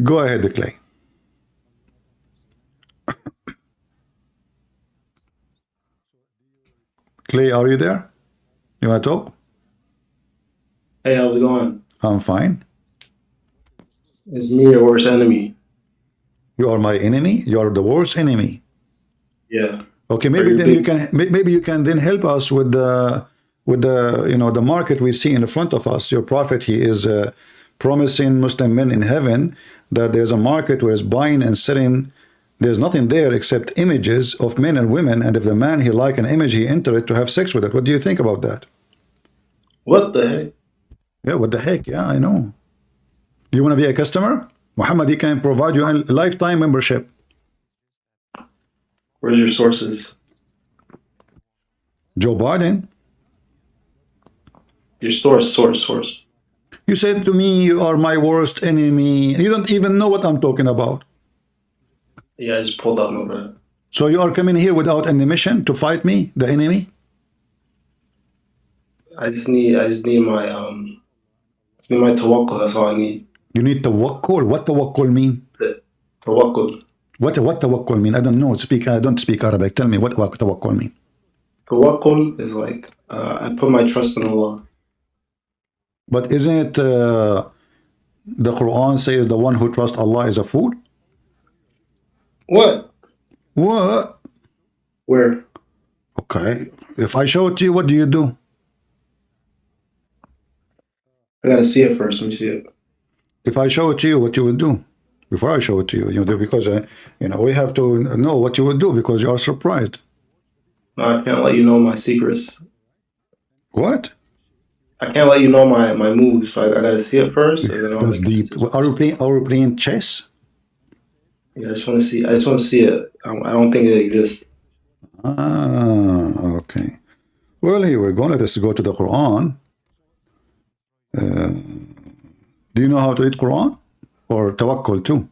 Go ahead, Clay. Clay, are you there? You want to talk? Hey, how's it going? I'm fine. It's me, your worst enemy. You are my enemy. You are the worst enemy. Yeah. Okay, Are maybe you then you big? can maybe you can then help us with the the market we see in front of us. Your prophet, he is promising Muslim men in heaven that there's a market where it's buying and selling. There's nothing there except images of men and women, and if the man he like an image, he enter it to have sex with it. What do you think about that? What the heck? Yeah, what the heck? Yeah, I know. Do you want to be a customer? Muhammad, he can provide you a lifetime membership. Where's your sources? Joe Biden, Your source. you said to me you are my worst enemy. You don't even know what I'm talking about. Yeah, I just pulled up over. So you are coming here without any mission to fight me, the enemy? I just need my tawakkul. That's all I need. You need tawakkul. What tawakkul mean? The tawakkul. What tawakkul mean? I don't know. I don't speak Arabic. Tell me what tawakkul mean. Tawakkul is like I put my trust in Allah. But isn't it the Quran says the one who trusts Allah is a fool? What? What? Where? Okay. If I show it to you, what do you do? I gotta see it first. Let me see it. If I show it to you, what you would do? Before I show it to you, because we have to know what you would do because you are surprised. No, I can't let you know my secrets. What? I can't let you know my moves. So I gotta see it first. And then I'll That's make a deep. decision. Are we playing chess? Yeah, I just want to see. I just want to see it. I don't think it exists. Ah, okay. Well, here we go. Let us go to the Quran. Do you know how to read Quran or tawakkul too?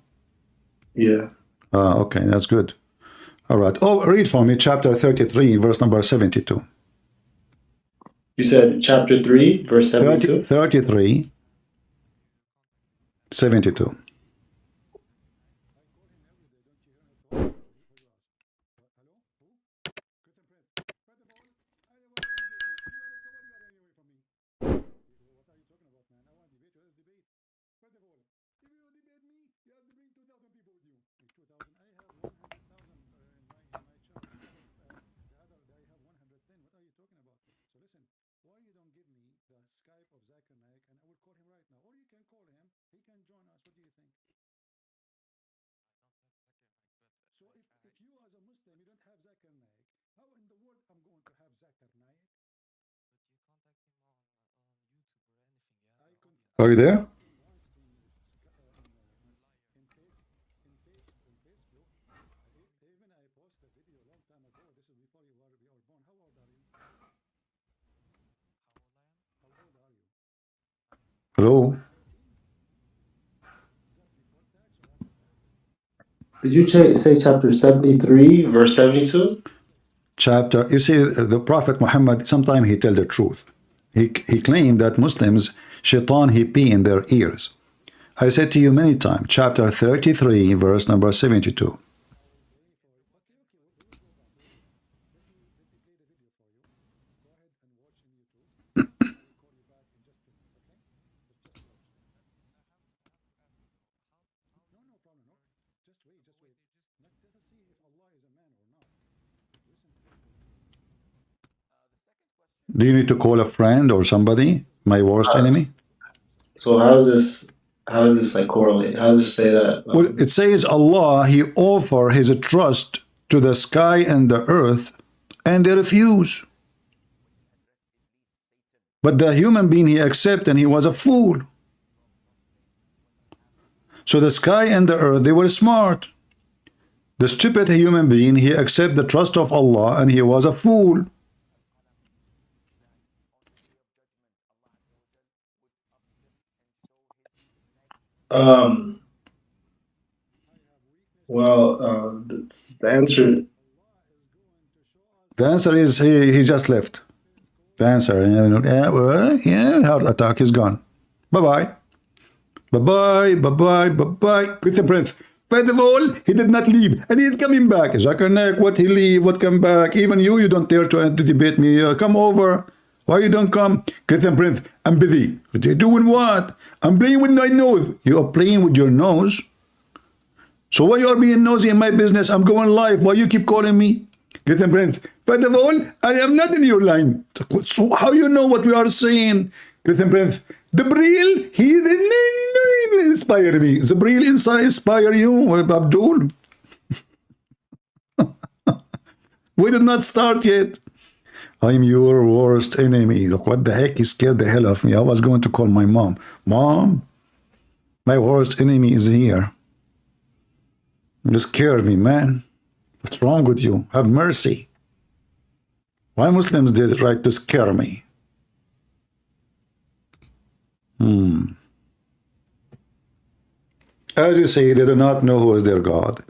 Yeah. Okay, that's good. All right. Oh, read for me chapter 33, verse number 72. You said chapter 3, verse 72? 33, 72. Are you there? Hello? Did you say chapter 73, verse 72? Chapter, you see, the Prophet Muhammad, sometimes he tell the truth. He claimed that Muslims, shaitan, he pee in their ears. I said to you many times, chapter 33, verse number 72. Do you need to call a friend or somebody? My worst enemy? So how does this like correlate? How does it say that? Well, it says Allah, he offer his trust to the sky and the earth, and they refuse. But the human being he accept, and he was a fool. So the sky and the earth, they were smart. The stupid human being, he accept the trust of Allah, and he was a fool. The answer. The answer is he just left. The answer, heart attack is gone. Bye-bye. Bye-bye, bye-bye, bye-bye. Christian Prince. First of all, he did not leave, and he's coming back. Zakarnek, what he leave, what come back? Even you don't dare to debate me. Come over. Why you don't come? Christian Prince, I'm busy. But you're doing what? I'm playing with my nose. You are playing with your nose? So why you are being nosy in my business? I'm going live. Why you keep calling me? Christian Prince, first of all, I am not in your line. So how you know what we are saying? Christian Prince, Jibreel, he didn't inspire me. Jibreel inspire you, Abdul. We did not start yet. I'm your worst enemy. Look, what the heck? He scared the hell of me. I was going to call my mom. Mom, my worst enemy is here. You scared me, man. What's wrong with you? Have mercy. Why Muslims did it right to scare me? As you say, they do not know who is their God.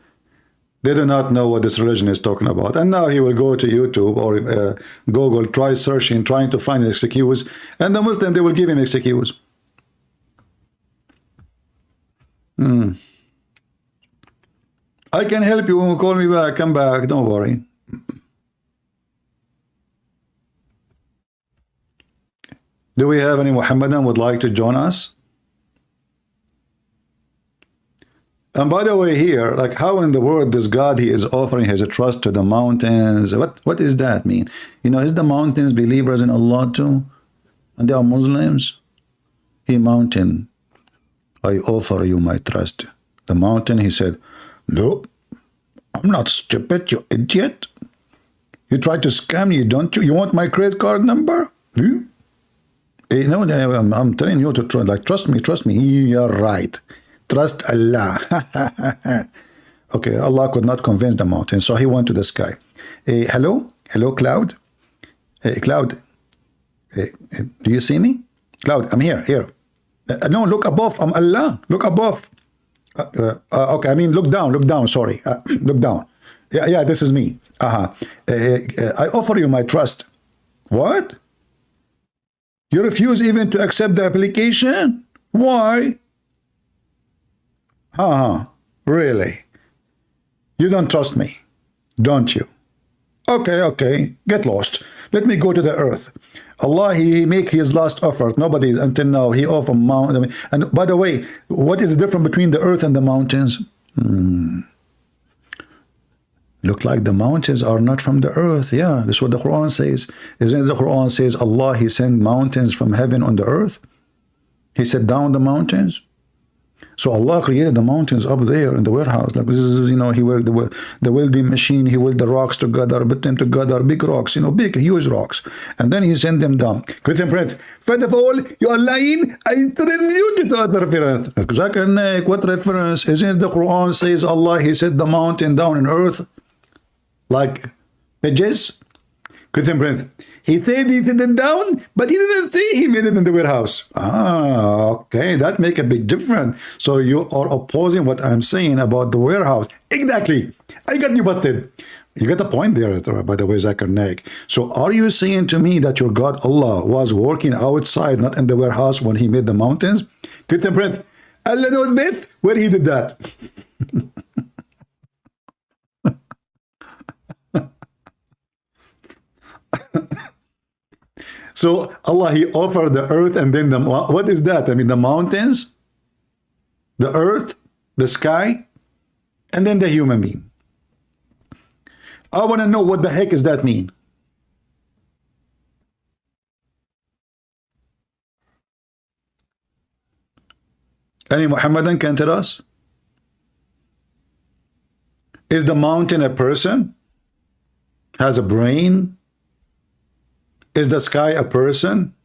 They do not know what this religion is talking about. And now he will go to YouTube or Google, try searching, trying to find an excuse. And the Muslim, they will give him excuse. I can help you. Call me back. Come back. Don't worry. Do we have any Muhammadan would like to join us? And by the way, here, like, how in the world this God, he is offering his trust to the mountains? What does that mean? You know, is the mountains believers in Allah too? And they are Muslims? He mountain, I offer you my trust. The mountain, he said, no, I'm not stupid, you idiot. You try to scam me, don't you? You want my credit card number? You know, I'm telling you to try, like, trust me. You're right. Trust Allah. Okay, Allah could not convince the mountain, so he went to the sky. Hello, cloud. Cloud, do you see me? Cloud, I'm here. No, look above. I'm Allah. Look above. Okay, I mean, look down. Sorry, look down. Yeah, this is me. I offer you my trust. What? You refuse even to accept the application? Why? Really? You don't trust me, don't you? Okay, get lost. Let me go to the earth. Allah, he make his last offer. Nobody until now, he offered mountain. And by the way, what is the difference between the earth and the mountains? Look like the mountains are not from the earth. Yeah, that's what the Quran says. Isn't it the Quran says Allah, he sent mountains from heaven on the earth? He set down the mountains. So Allah created the mountains up there in the warehouse. Like this is, you know, he worked the welding machine, he welded the rocks together, put them together, big rocks, you know, big, huge rocks. And then he sent them down. Christian Prince, first of all, you are lying. I introduced you to other reference. Exactly, what reference? Isn't the Quran says Allah, he set the mountain down in earth? Like pages? Christian Prince, he said he set it down, but he didn't say he made it in the warehouse. Okay, that make a big difference. So you are opposing what I'm saying about the warehouse. Exactly. I got you busted. You got the point there, by the way, Zakir. So are you saying to me that your God Allah was working outside, not in the warehouse when he made the mountains? Christian Prince, Allah knows best where he did that. So Allah, he offered the earth and then what is that? I mean, the mountains, the earth, the sky, and then the human being. I want to know what the heck does that mean? Any Muhammadan can tell us? Is the mountain a person? Has a brain? Is the sky a person?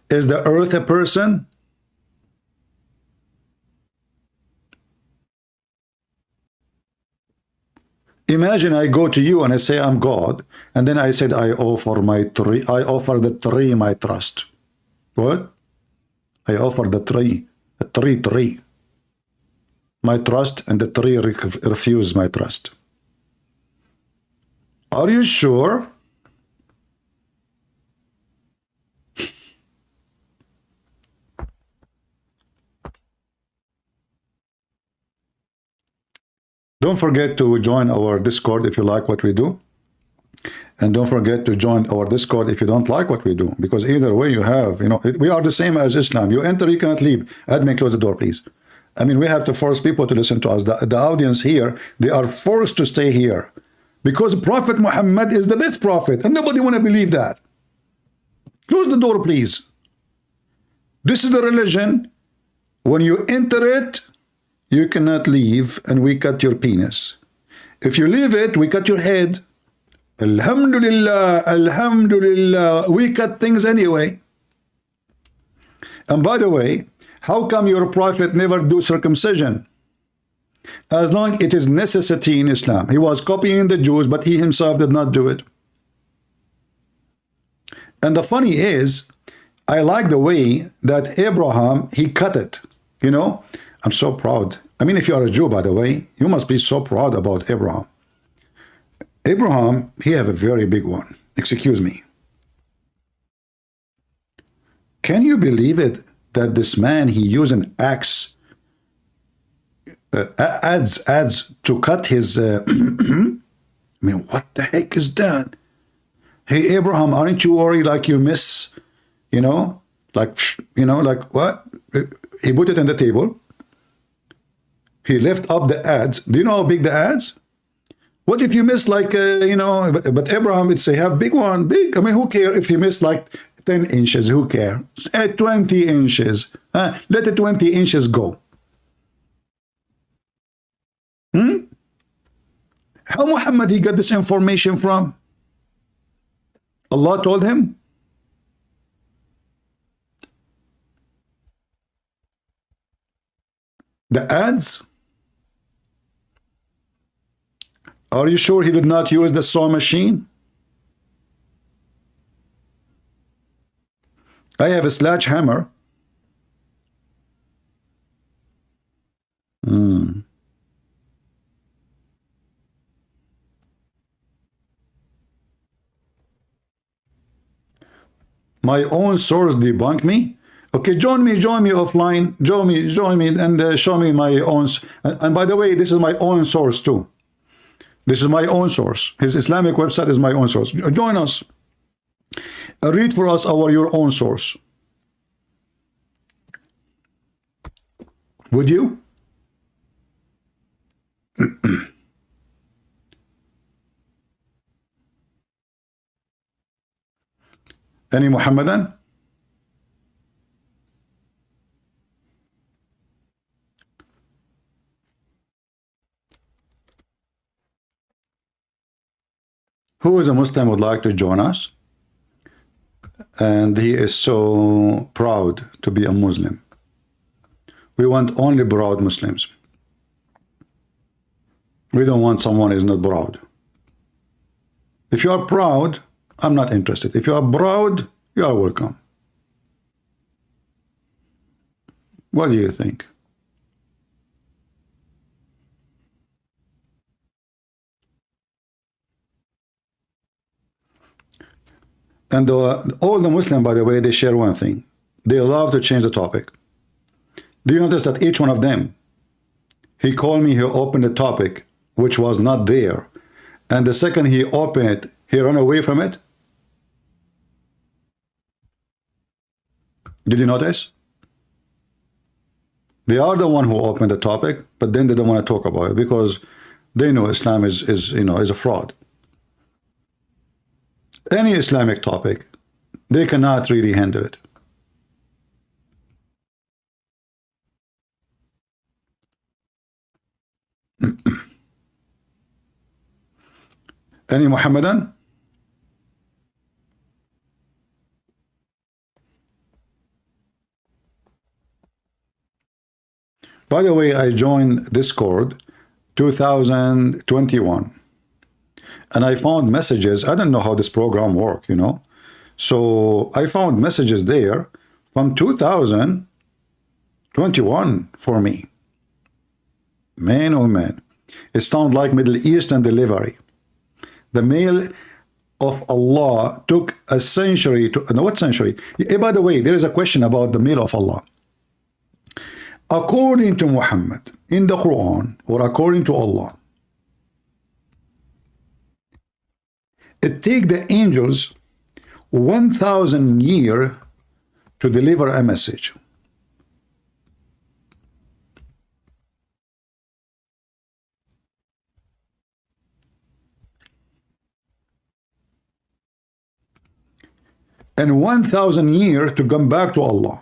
Is the earth a person? Imagine I go to you and I say I'm God, and then I said I offer the tree my trust. What? I offer the tree, my trust, and the tree refused my trust. Are you sure? Don't forget to join our Discord if you like what we do. And don't forget to join our Discord if you don't like what we do. Because either way you have, we are the same as Islam. You enter, you cannot leave. Admin, close the door, please. I mean, we have to force people to listen to us. The audience here, they are forced to stay here. Because Prophet Muhammad is the best prophet. And nobody want to believe that. Close the door, please. This is the religion. When you enter it, you cannot leave, and we cut your penis. If you leave it, we cut your head. Alhamdulillah, Alhamdulillah. We cut things anyway. And by the way, how come your prophet never do circumcision? As long it is necessity in Islam. He was copying the Jews, but he himself did not do it. And the funny is, I like the way that Abraham, he cut it. I'm so proud. I mean, if you are a Jew, by the way, you must be so proud about Abraham. Abraham, he have a very big one. Excuse me. Can you believe it that this man, he used an axe, adds to cut his, I mean, what the heck is that? Hey, Abraham, aren't you worried like you miss, like what? He put it on the table. He lift up the adze. Do you know how big the adze? What if you miss like, but Abraham, it's a have big one, big. I mean, who care if you miss like 10 inches? Who care? 20 inches. Let the 20 inches go. How Muhammad, he got this information from? Allah told him? The adze? Are you sure he did not use the saw machine? I have a sledgehammer. My own source debunk me? Okay, join me offline. Join me and show me my own. And by the way, this is my own source too. This is my own source. His Islamic website is my own source. Join us. Read for us your own source. Would you? Any Muhammadan? Who is a Muslim would like to join us? And he is so proud to be a Muslim. We want only proud Muslims. We don't want someone who is not proud. If you are proud, I'm not interested. If you are proud, you are welcome. What do you think? And all the Muslims, by the way, they share one thing. They love to change the topic. Do you notice that each one of them, he called me, he opened the topic, which was not there. And the second he opened it, he ran away from it? Did you notice? They are the one who opened the topic, but then they don't want to talk about it because they know Islam is a fraud. Any Islamic topic, they cannot really handle it. Any Muhammadan? By the way, I joined Discord 2021. And I found messages. I don't know how this program works, So I found messages there from 2021 for me. Man, oh man. It sounds like Middle Eastern delivery. The mail of Allah took a century to... No, what century? By the way, there is a question about the mail of Allah. According to Muhammad, in the Quran, or according to Allah, It takes the angels 1,000 years to deliver a message. And 1,000 years to come back to Allah.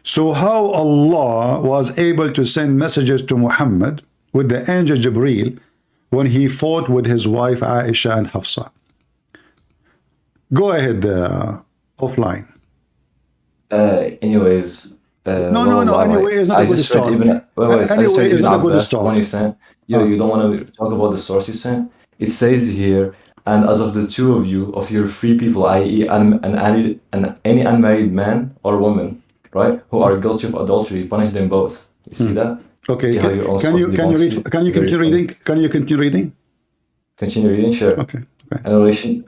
So how Allah was able to send messages to Muhammad with the angel Jibreel when he fought with his wife Aisha and Hafsa? Go ahead, offline. Anyways, No. Anyway, it's not a good start. Anyway, it's not a good start. You don't want to talk about the source you sent. It says here, and as of the two of you, of your free people, i.e., any unmarried man or woman, right, who are guilty of adultery, punish them both. You see that? Okay. Can you continue reading? Can you continue reading? Continue reading, sure. Okay. In relation,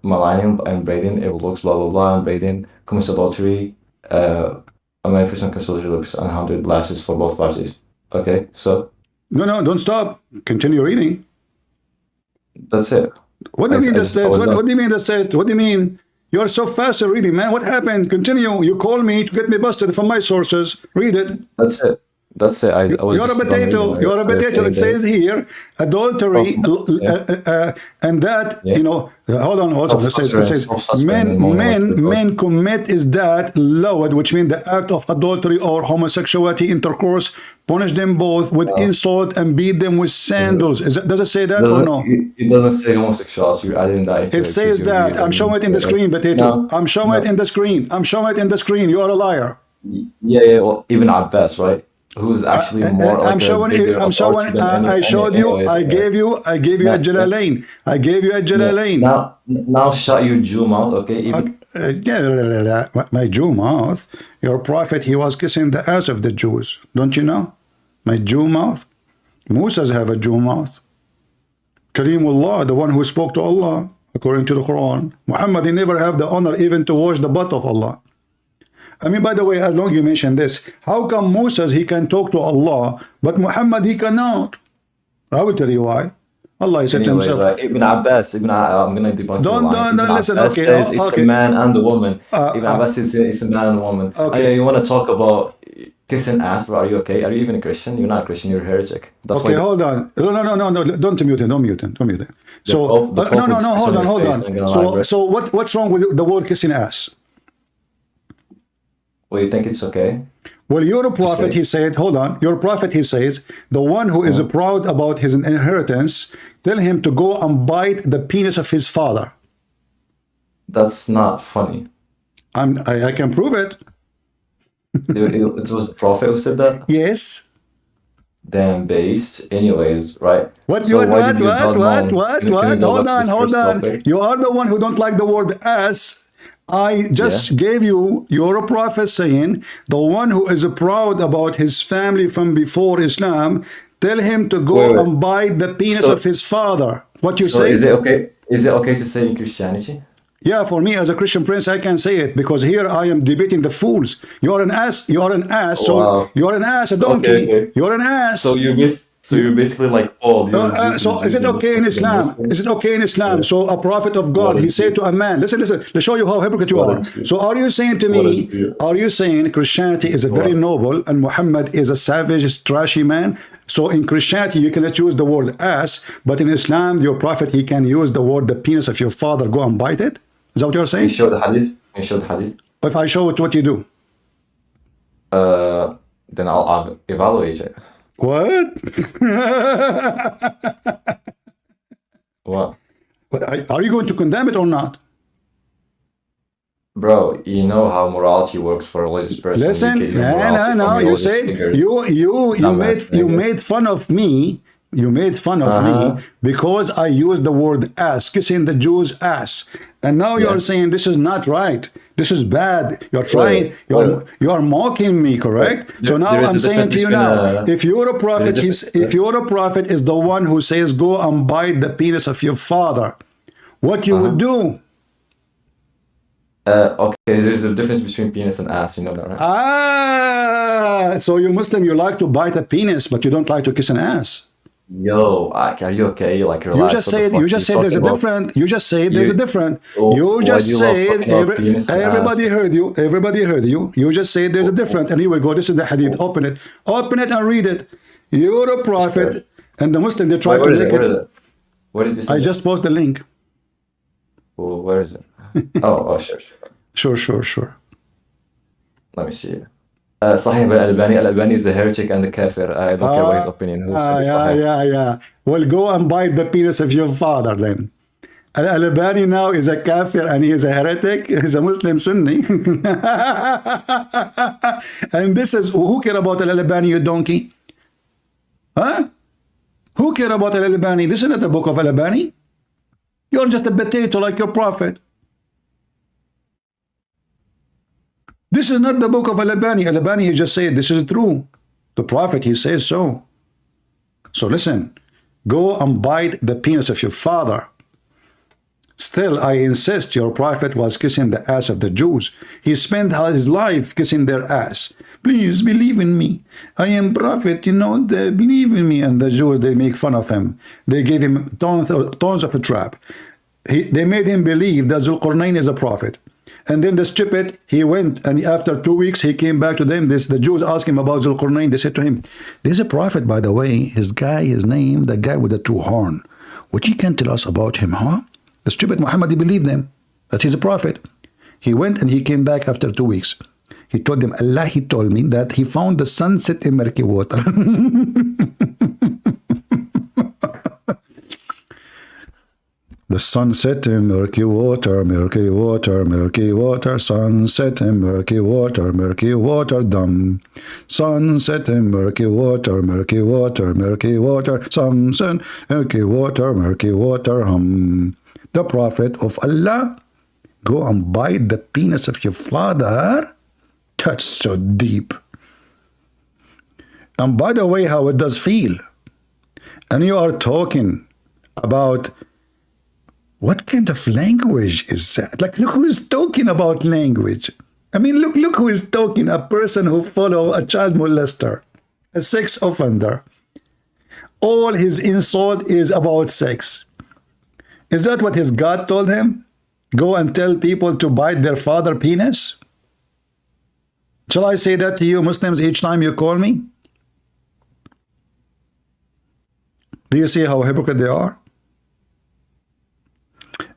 maligning and braiding, evil looks, blah blah blah, and braiding commits adultery. A married person commits adultery, 100 lashes for both parties. Okay, so. No, don't stop. Continue reading. That's it. What do you mean that's it? What do you mean that's it? What do you mean? You're so fast at reading, man. What happened? Continue. You call me to get me busted from my sources. Read it. That's it. That's it. You're a potato. You're a potato. It says here, adultery, and that, hold on. Also, it says men commit is that lawed, which means the act of adultery or homosexuality intercourse, punish them both with insult and beat them with sandals. Does it say that or no? It doesn't say homosexuality. You're adding that. It says that. I'm showing it in the screen, potato. I'm showing it in the screen. I'm showing it in the screen. You are a liar. Yeah. Well, even at best, right? Who's actually more like I'm showing you. I showed you. I gave you a Jalalain. I gave you a Jalalain. Now shut your Jew mouth, okay? My Jew mouth. Your prophet, he was kissing the ass of the Jews. Don't you know? My Jew mouth. Musa's have a Jew mouth. Kalimullah, the one who spoke to Allah, according to the Quran. Muhammad, he never have the honor even to wash the butt of Allah. I mean, by the way, as long as you mention this, how come Moses, he can talk to Allah, but Muhammad, he cannot? I will tell you why. Allah said to himself. Ibn Abbas, I'm going to debunk Don't listen. Okay. Says it's a man and a woman. Ibn Abbas says it's a man and a woman. Okay. You want to talk about kissing ass, bro? Are you okay? Are you even a Christian? You're not a Christian. You're a heretic. That's okay, hold on. No. Don't mute him. Don't mute him. So hold on. So what's wrong with the word kissing ass? Well, you think it's okay? Well, your prophet, he said, hold on. Your prophet, he says, the one who is proud about his inheritance, tell him to go and bite the penis of his father. That's not funny. I can prove it. It was the prophet who said that? Yes. Damn based. Anyways, right? What? Hold on. You are the one who don't like the word ass. I just gave you your prophet saying, the one who is proud about his family from before Islam, tell him to go and bite the penis of his father. What you say? Is it okay? Is it okay to say in Christianity? Yeah, for me as a Christian prince, I can say it because here I am debating the fools. You're an ass. You're an ass. So you're an ass, a donkey. Okay. You're an ass. So you're basically like Paul. So is it okay in Islam? Is it okay in Islam? So a prophet of God, he said to a man, listen, let's show you how hypocrite you are. So are you saying to me, are you saying Christianity is a very noble and Muhammad is a savage, trashy man? So in Christianity, you cannot use the word ass, but in Islam, your prophet, he can use the word the penis of your father, go and bite it? Is that what you're saying? Can you show the hadith? If I show it, what you do? Then I'll evaluate it. What? What? But are you going to condemn it or not? Bro, you know how morality works for a religious person. Listen, no. You said you made fun of me. You made fun of me because I used the word ass, kissing the Jews' ass. And now you're saying this is not right. This is bad. You're trying, you're mocking me, correct? So now I'm saying to you now, if you're a prophet, is the one who says, go and bite the penis of your father, what you would do? Okay, there's a difference between penis and ass, you know that, right? So you Muslim, you like to bite a penis, but you don't like to kiss an ass. Yo, are you okay? Like, You relax. just What the said, fuck? You're there's talking a about different, you just said there's a you. different. Oh, You why do just you love said, talking about penis and ass? everybody heard you. You just said there's a different. And here we go, this is the hadith, Oh, open it and read it. You're a sure. prophet, and the Muslim, they try Wait, to where is it? make Where it. is it? Where did you I send it? just post the link. Oh, where is it? Oh, sure, sure. Sure. Let me see. صحيح بالألباني. Al-Albani is a heretic and a kafir. I don't care about his opinion. Who said it صحيح? Yeah. Well, go and bite the penis of your father then. Al-Albani now is a kafir and he is a heretic. He's a Muslim Sunni. And this is, who care about Al-Albani, you donkey? Huh? Who care about Al-Albani? This is not the book of Al-Albani. You're just a potato like your prophet. This is not the book of Al-Albani. Al-Albani, he just said this is true. The prophet, he says so. So listen, go and bite the penis of your father. Still, I insist your prophet was kissing the ass of the Jews. He spent his life kissing their ass. Please believe in me. I am prophet, believe in me. And the Jews, they make fun of him. They gave him tons of a trap. They made him believe that Zulqarnain is a prophet. And then the stupid, he went, and after 2 weeks, he came back to them. The Jews asked him about Zulqarnain. They said to him, there's a prophet, by the way. His name, the guy with the two horn. What you can tell us about him, huh? The stupid Muhammad, he believed them, that he's a prophet. He went and he came back after 2 weeks. He told them, Allah, he told me that he found the sunset in murky water. The sunset in murky water, murky water, murky water, sunset in murky water, dumb. Sunset in murky water, murky water, murky water, sunset, murky water, hum. The prophet of Allah, go and bite the penis of your father. That's so deep. And by the way, how it does feel. And you are talking about what kind of language is that? Like, look who is talking about language. I mean, look who is talking. A person who follow a child molester, a sex offender. All his insult is about sex. Is that what his God told him? Go and tell people to bite their father penis? Shall I say that to you Muslims each time you call me? Do you see how hypocrite they are?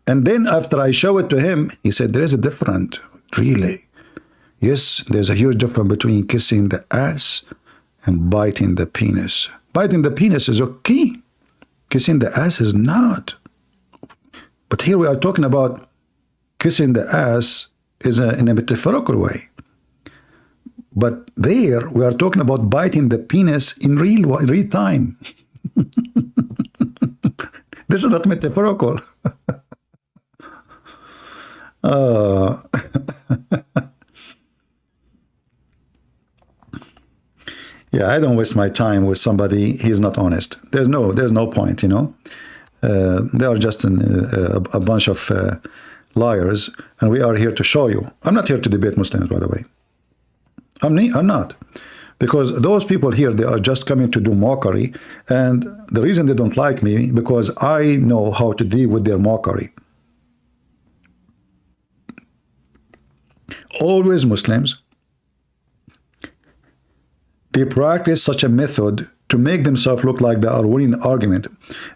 And then after I show it to him, he said, there is a difference, really. Yes, there's a huge difference between kissing the ass and biting the penis. Biting the penis is okay. Kissing the ass is not. But here we are talking about kissing the ass in a metaphorical way. But there we are talking about biting the penis in real time. This is not metaphorical. Yeah, I don't waste my time with somebody he's not honest. There's no point, they are just a bunch of liars, and we are here to show you. I'm not here to debate Muslims, by the way. I'm not, because those people here, they are just coming to do mockery, and the reason they don't like me, because I know how to deal with their mockery. Always Muslims, they practice such a method to make themselves look like they are winning an argument.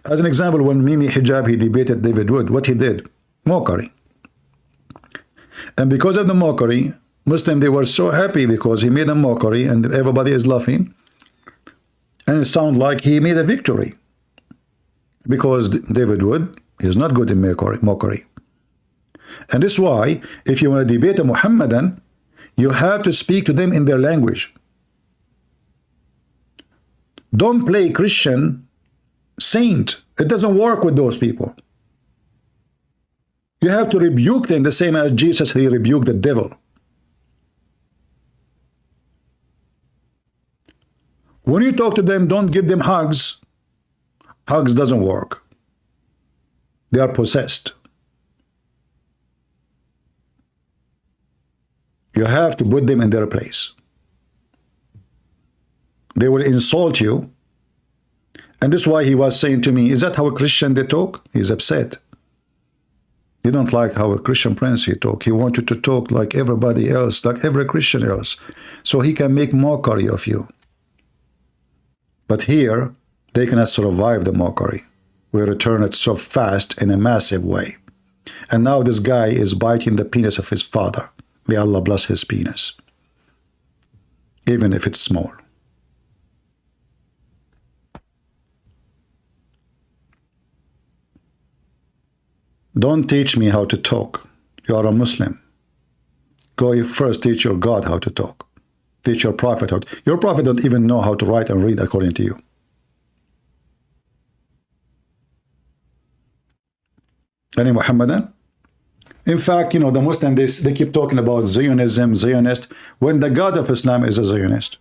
As an example, when Mimi Hijab, he debated David Wood, what he did? Mockery. And because of the mockery, Muslims, they were so happy because he made a mockery and everybody is laughing. And it sounds like he made a victory. Because David Wood is not good in mockery. And this is why, if you want to debate a Muhammadan, you have to speak to them in their language. Don't play Christian saint. It doesn't work with those people. You have to rebuke them the same as Jesus, he rebuked the devil. When you talk to them, don't give them hugs. Hugs doesn't work. They are possessed. You have to put them in their place. They will insult you, And this is why he was saying to me, is that how a Christian they talk? He's upset. He don't like how a Christian prince he talk. He wanted to talk like everybody else, like every Christian else, so he can make mockery of you. But here, they cannot survive the mockery. We return it so fast in a massive way. And now this guy is biting the penis of his father. May Allah bless his penis, even if it's small. Don't teach me how to talk. You are a Muslim. Go first teach your God how to talk. Teach your prophet how to. Your prophet don't even know how to write and read according to you. Any Muhammadan? In fact, you know, the Muslims, they keep talking about Zionism, Zionist, when the God of Islam is a Zionist.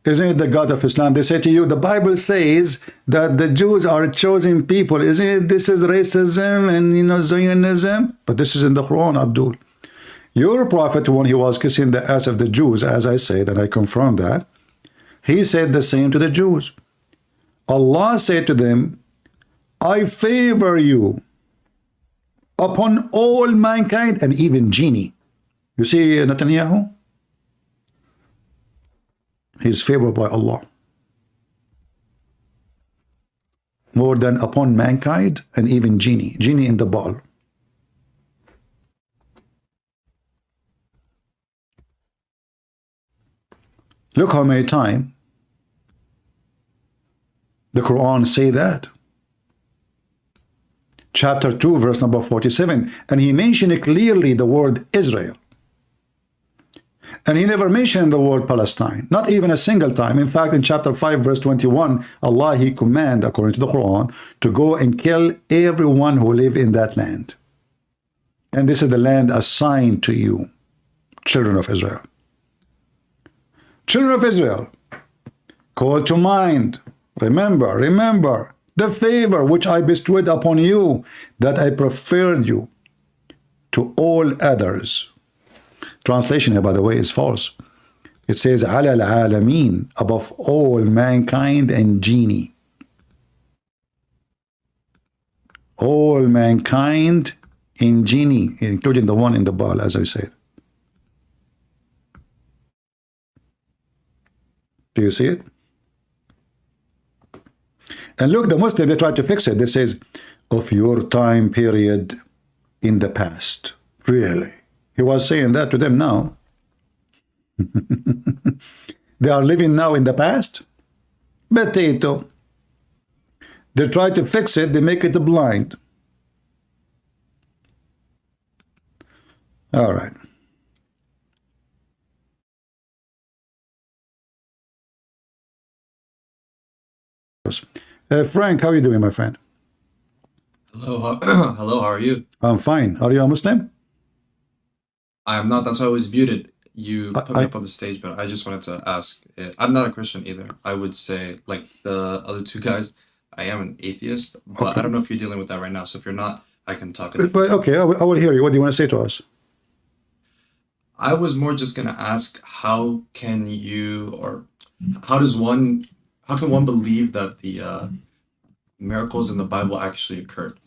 Isn't it the God of Islam? They say to you, the Bible says that the Jews are chosen people. Isn't it? This is racism and, you know, Zionism. But this is in the Quran, Abdul. Your prophet, when he was kissing the ass of the Jews, as I said, and I confirm that, he said the same to the Jews. Allah said to them, I favor you upon all mankind and even genie. You see Netanyahu? He's favored by Allah more than upon mankind and even genie in the ball. Look how many times the Quran say that. Chapter 2 verse number 47, and he mentioned clearly the word Israel. And he never mentioned the word Palestine, not even a single time. In fact, in chapter 5, verse 21, Allah, he command, according to the Quran, to go and kill everyone who live in that land. And this is the land assigned to you, children of Israel. Children of Israel, call to mind, remember the favor which I bestowed upon you, that I preferred you to all others. Translation here, by the way, is false. It says, ala al-alamin, above all mankind and genie. All mankind and genie, including the one in the ball, as I said. Do you see it? And look, the Muslim, they try to fix it. They says, of your time period in the past. Really? He was saying that to them now. They are living now in the past. Potato. They try to fix it. They make it blind. All right. Frank, how are you doing, my friend? Hello, hello, how are you? I'm fine. Are you a Muslim? I am not, that's why I was muted. You put me up on the stage, but I just wanted to ask. I'm not a Christian either. I would say, like the other two guys, I am an atheist, but Okay. I don't know if you're dealing with that right now. So if you're not, I can talk. But, okay, I will hear you. What do you want to say to us? I was more just going to ask, how can you, or how can one believe that the miracles in the Bible actually occurred?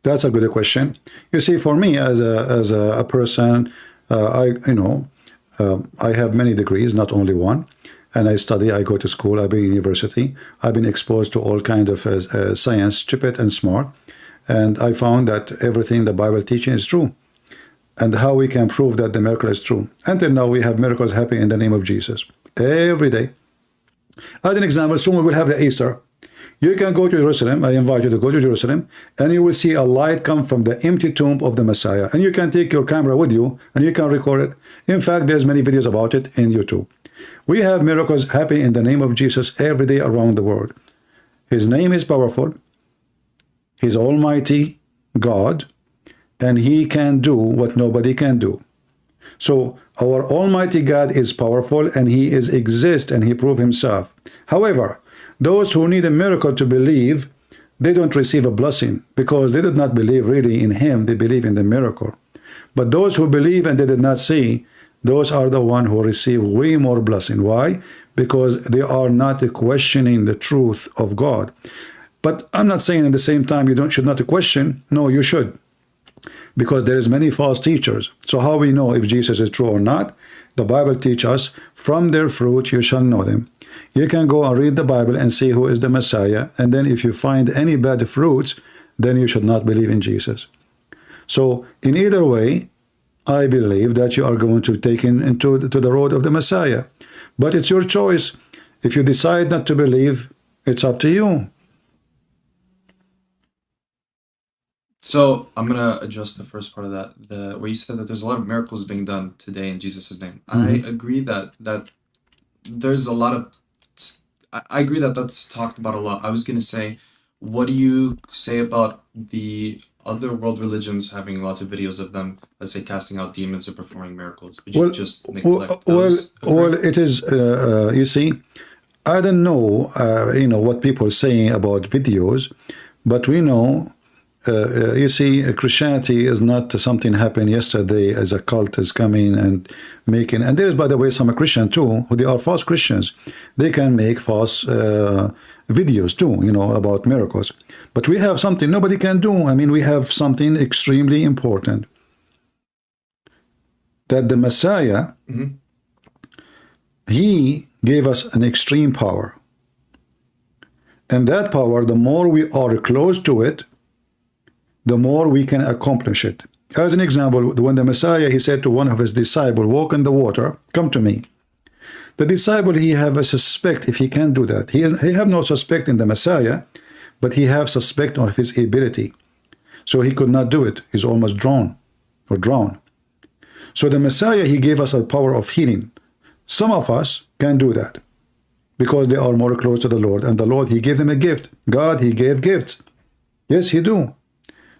That's a good question. You see, for me, as a person, I have many degrees, not only one, and I study. I go to school. I've been in university. I've been exposed to all kinds of science, stupid and smart, and I found that everything the Bible teaching is true. And how we can prove that the miracle is true? Until now, we have miracles happening in the name of Jesus every day. As an example, soon we will have the Easter. You can go to Jerusalem. I invite you to go to Jerusalem, and you will see a light come from the empty tomb of the Messiah. And you can take your camera with you, and you can record it. In fact, there's many videos about it in YouTube. We have miracles happening in the name of Jesus every day around the world. His name is powerful. He's Almighty God, and he can do what nobody can do. So our Almighty God is powerful, and he exists, and he proved himself. However, those who need a miracle to believe, they don't receive a blessing because they did not believe really in him. They believe in the miracle. But those who believe and they did not see, those are the ones who receive way more blessing. Why? because they are not questioning the truth of God. But I'm not saying at the same time you should not question. No, you should, because there is many false teachers. So how we know if Jesus is true or not? The Bible teaches us, from their fruit you shall know them. You can go and read the Bible and see who is the Messiah, and then if you find any bad fruits, then you should not believe in Jesus. So in either way, I believe that you are going to take into the road of the Messiah. But it's your choice. If you decide not to believe, it's up to you. So I'm gonna adjust the first part of that, where you said that there's a lot of miracles being done today in Jesus' name. I agree that there's a lot of. I agree that that's talked about a lot. I was gonna say, what do you say about the other world religions having lots of videos of them, let's say, casting out demons or performing miracles? Would you just neglect those? Well, it is. You see, I don't know. What people are saying about videos, but we know. You see, Christianity is not something happened yesterday as a cult is coming and making. And there is, by the way, some Christian too, who they are false Christians. They can make false videos too, about miracles. But we have something nobody can do. I mean, we have something extremely important. That the Messiah, he gave us an extreme power. And that power, the more we are close to it, the more we can accomplish it. As an example, when the Messiah, he said to one of his disciples, walk in the water, come to me. The disciple, he have a suspect if he can't do that. He have no suspect in the Messiah, but he have suspect of his ability. So he could not do it. He's almost drowned. So the Messiah, he gave us a power of healing. Some of us can do that because they are more close to the Lord. And the Lord, he gave them a gift. God, he gave gifts. Yes, he do.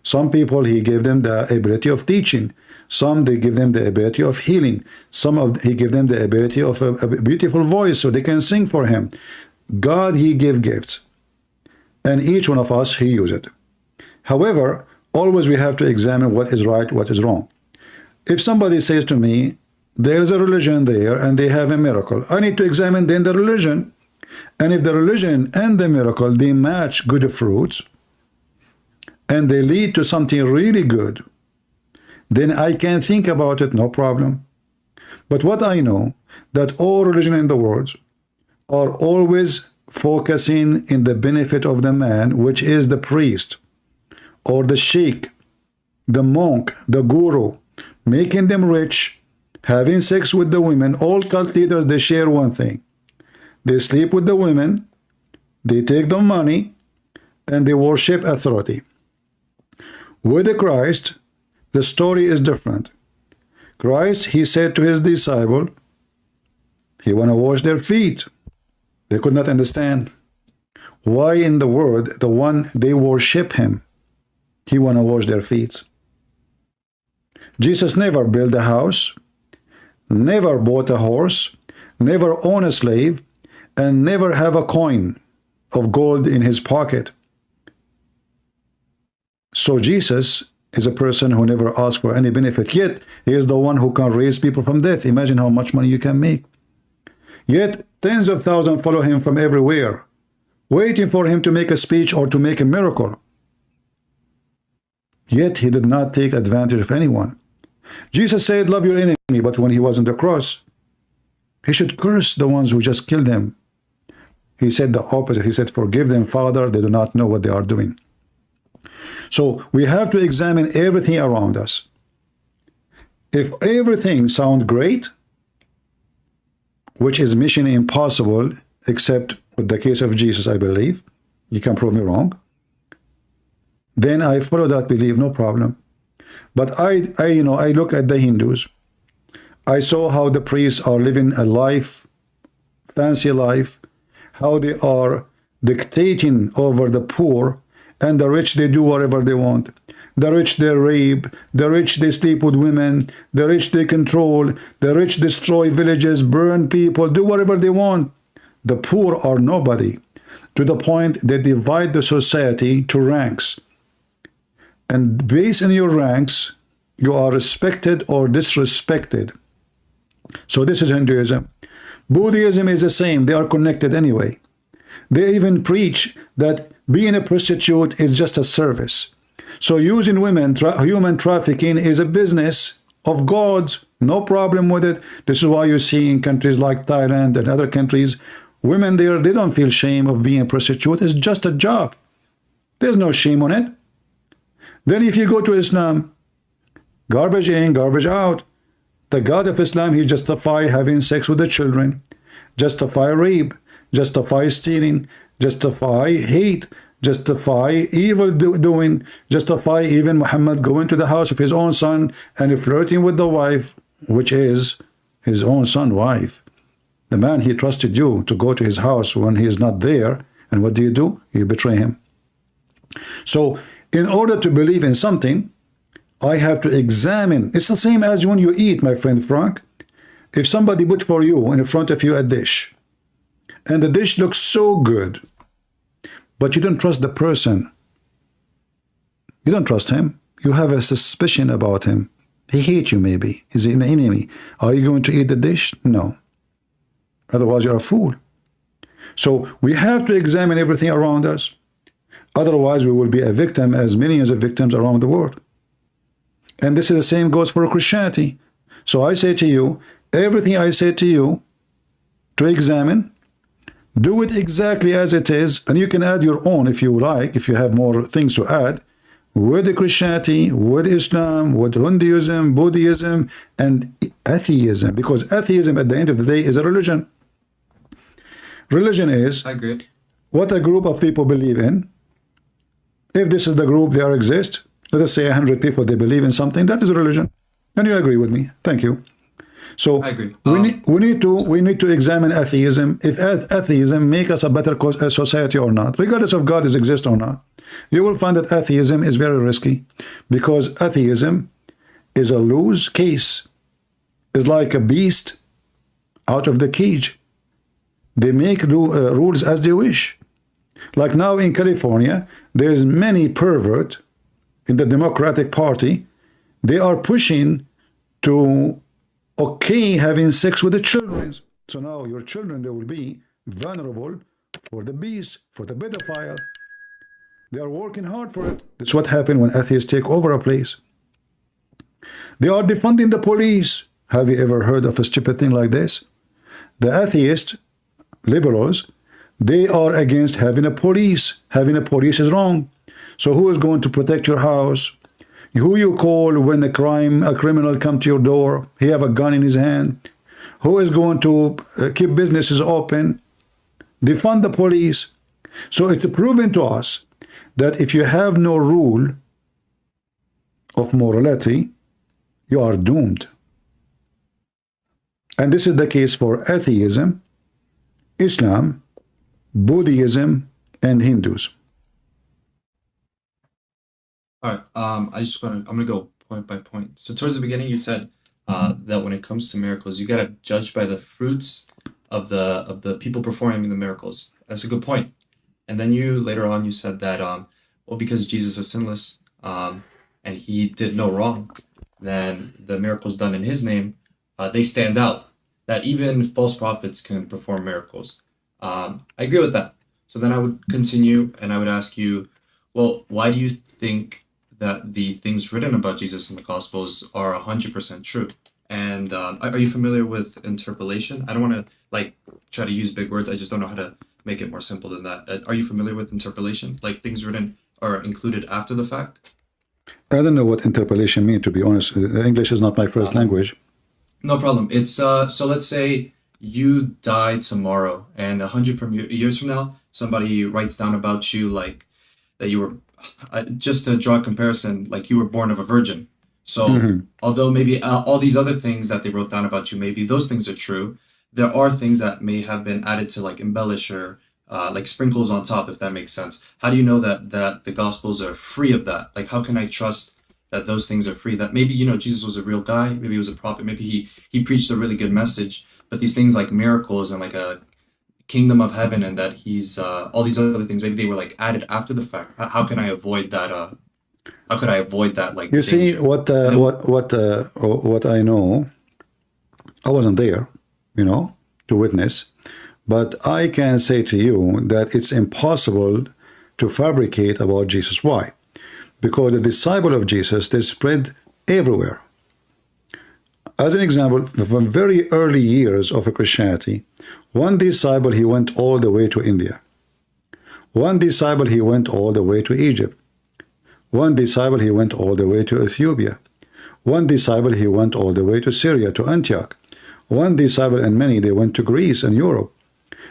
Some people, he gave them the ability of teaching. Some, they give them the ability of healing. He gave them the ability of a beautiful voice so they can sing for him. God, he gave gifts. And each one of us, he use it. However, always we have to examine what is right, what is wrong. If somebody says to me, there is a religion there and they have a miracle, I need to examine then the religion. And if the religion and the miracle, they match good fruits, and they lead to something really good, then I can think about it, no problem. But what I know, that all religion in the world are always focusing in the benefit of the man, which is the priest, or the sheikh, the monk, the guru, making them rich, having sex with the women. All cult leaders, they share one thing. They sleep with the women, they take the money, and they worship authority. With Christ, the story is different. Christ, he said to his disciple, he want to wash their feet. They could not understand. Why in the world, the one they worship him, he want to wash their feet? Jesus never built a house, never bought a horse, never owned a slave, and never have a coin of gold in his pocket. So Jesus is a person who never asked for any benefit, yet he is the one who can raise people from death. Imagine how much money you can make. Yet tens of thousands follow him from everywhere, waiting for him to make a speech or to make a miracle. Yet he did not take advantage of anyone. Jesus said, love your enemy, but when he was on the cross, he should curse the ones who just killed him. He said the opposite. He said, forgive them, Father, they do not know what they are doing. So we have to examine everything around us. If everything sounds great, which is mission impossible, except with the case of Jesus, I believe, you can prove me wrong, then I follow that belief, no problem. But I look at the Hindus. I saw how the priests are living a life, fancy life, how they are dictating over the poor, and the rich, they do whatever they want. The rich, they rape. The rich, they sleep with women. The rich, they control. The rich destroy villages, burn people, do whatever they want. The poor are nobody, to the point they divide the society to ranks. And based on your ranks, you are respected or disrespected. So this is Hinduism. Buddhism is the same. They are connected anyway. They even preach that being a prostitute is just a service. So using women, human trafficking is a business of gods. No problem with it. This is why you see in countries like Thailand and other countries, women there, they don't feel shame of being a prostitute. It's just a job. There's no shame on it. Then if you go to Islam, garbage in, garbage out. The God of Islam, he justify having sex with the children, justify rape, justify stealing, justify hate, justify evil doing, justify even Muhammad going to the house of his own son and flirting with the wife, which is his own son's wife. The man, he trusted you to go to his house when he is not there, and what do? You betray him. So in order to believe in something, I have to examine. It's the same as when you eat, my friend Frank. If somebody put for you in front of you a dish, and the dish looks so good, but you don't trust the person, you don't trust him, you have a suspicion about him, he hates you maybe, he's an enemy, are you going to eat the dish? No. Otherwise you're a fool. So we have to examine everything around us. Otherwise we will be a victim, as millions of victims around the world. And this is the same goes for Christianity. So I say to you, everything I say to you to examine, do it exactly as it is, and you can add your own if you like, if you have more things to add, with the Christianity, with Islam, with Hinduism, Buddhism, and atheism, because atheism at the end of the day is a religion. Religion is I agree. what a group of people believe in. If this is the group they exist, let us say 100 people, they believe in something, that is religion. And you agree with me. Thank you. So I agree. we need to examine atheism. If atheism make us a better society or not, regardless of God exists or not, you will find that atheism is very risky, because atheism is a loose case. It's like a beast out of the cage. They make rules as they wish. Like now in California, there's many pervert in the Democratic Party. They are pushing to okay having sex with the children. So now your children, they will be vulnerable for the beast, for the pedophile. They are working hard for it. That's what happened when atheists take over a place. They are defunding the police. Have you ever heard of a stupid thing like this? The atheists, liberals, they are against having a police. Having a police is wrong. So who is going to protect your house? Who you call when a criminal come to your door? He have a gun in his hand. Who is going to keep businesses open? Defund the police. So it's proven to us that if you have no rule of morality, you are doomed. And this is the case for atheism, Islam, Buddhism, and Hindus. All right. I'm gonna go point by point. So towards the beginning, you said that when it comes to miracles, you gotta judge by the fruits of the people performing the miracles. That's a good point. And then you later on you said that well, because Jesus is sinless and he did no wrong, then the miracles done in his name they stand out. That even false prophets can perform miracles. I agree with that. So then I would continue and I would ask you, well, why do you think that the things written about Jesus in the Gospels are 100% true? And are you familiar with interpolation? I don't want to like try to use big words. I just don't know how to make it more simple than that. Are you familiar with interpolation? Like things written are included after the fact? I don't know what interpolation means, to be honest. English is not my first language. No problem. It's so let's say you die tomorrow, and 100 years from now, somebody writes down about you like that you were. Just to draw a comparison, like you were born of a virgin. So although maybe all these other things that they wrote down about you, maybe those things are true, there are things that may have been added to like embellish or like sprinkles on top, if that makes sense. How do you know that the Gospels are free of that? Like, how can I trust that those things are free? That maybe, you know, Jesus was a real guy, maybe he was a prophet, maybe he preached a really good message, but these things like miracles and like a kingdom of heaven and that he's all these other things, maybe they were like added after the fact. How can I avoid that? How could I avoid that? Like, you see, what I know, I wasn't there, you know, to witness, but I can say to you that it's impossible to fabricate about Jesus. Why? Because the disciple of Jesus, they spread everywhere. As an example, from very early years of Christianity, one disciple, he went all the way to India. One disciple, he went all the way to Egypt. One disciple, he went all the way to Ethiopia. One disciple, he went all the way to Syria, to Antioch. One disciple and many, they went to Greece and Europe.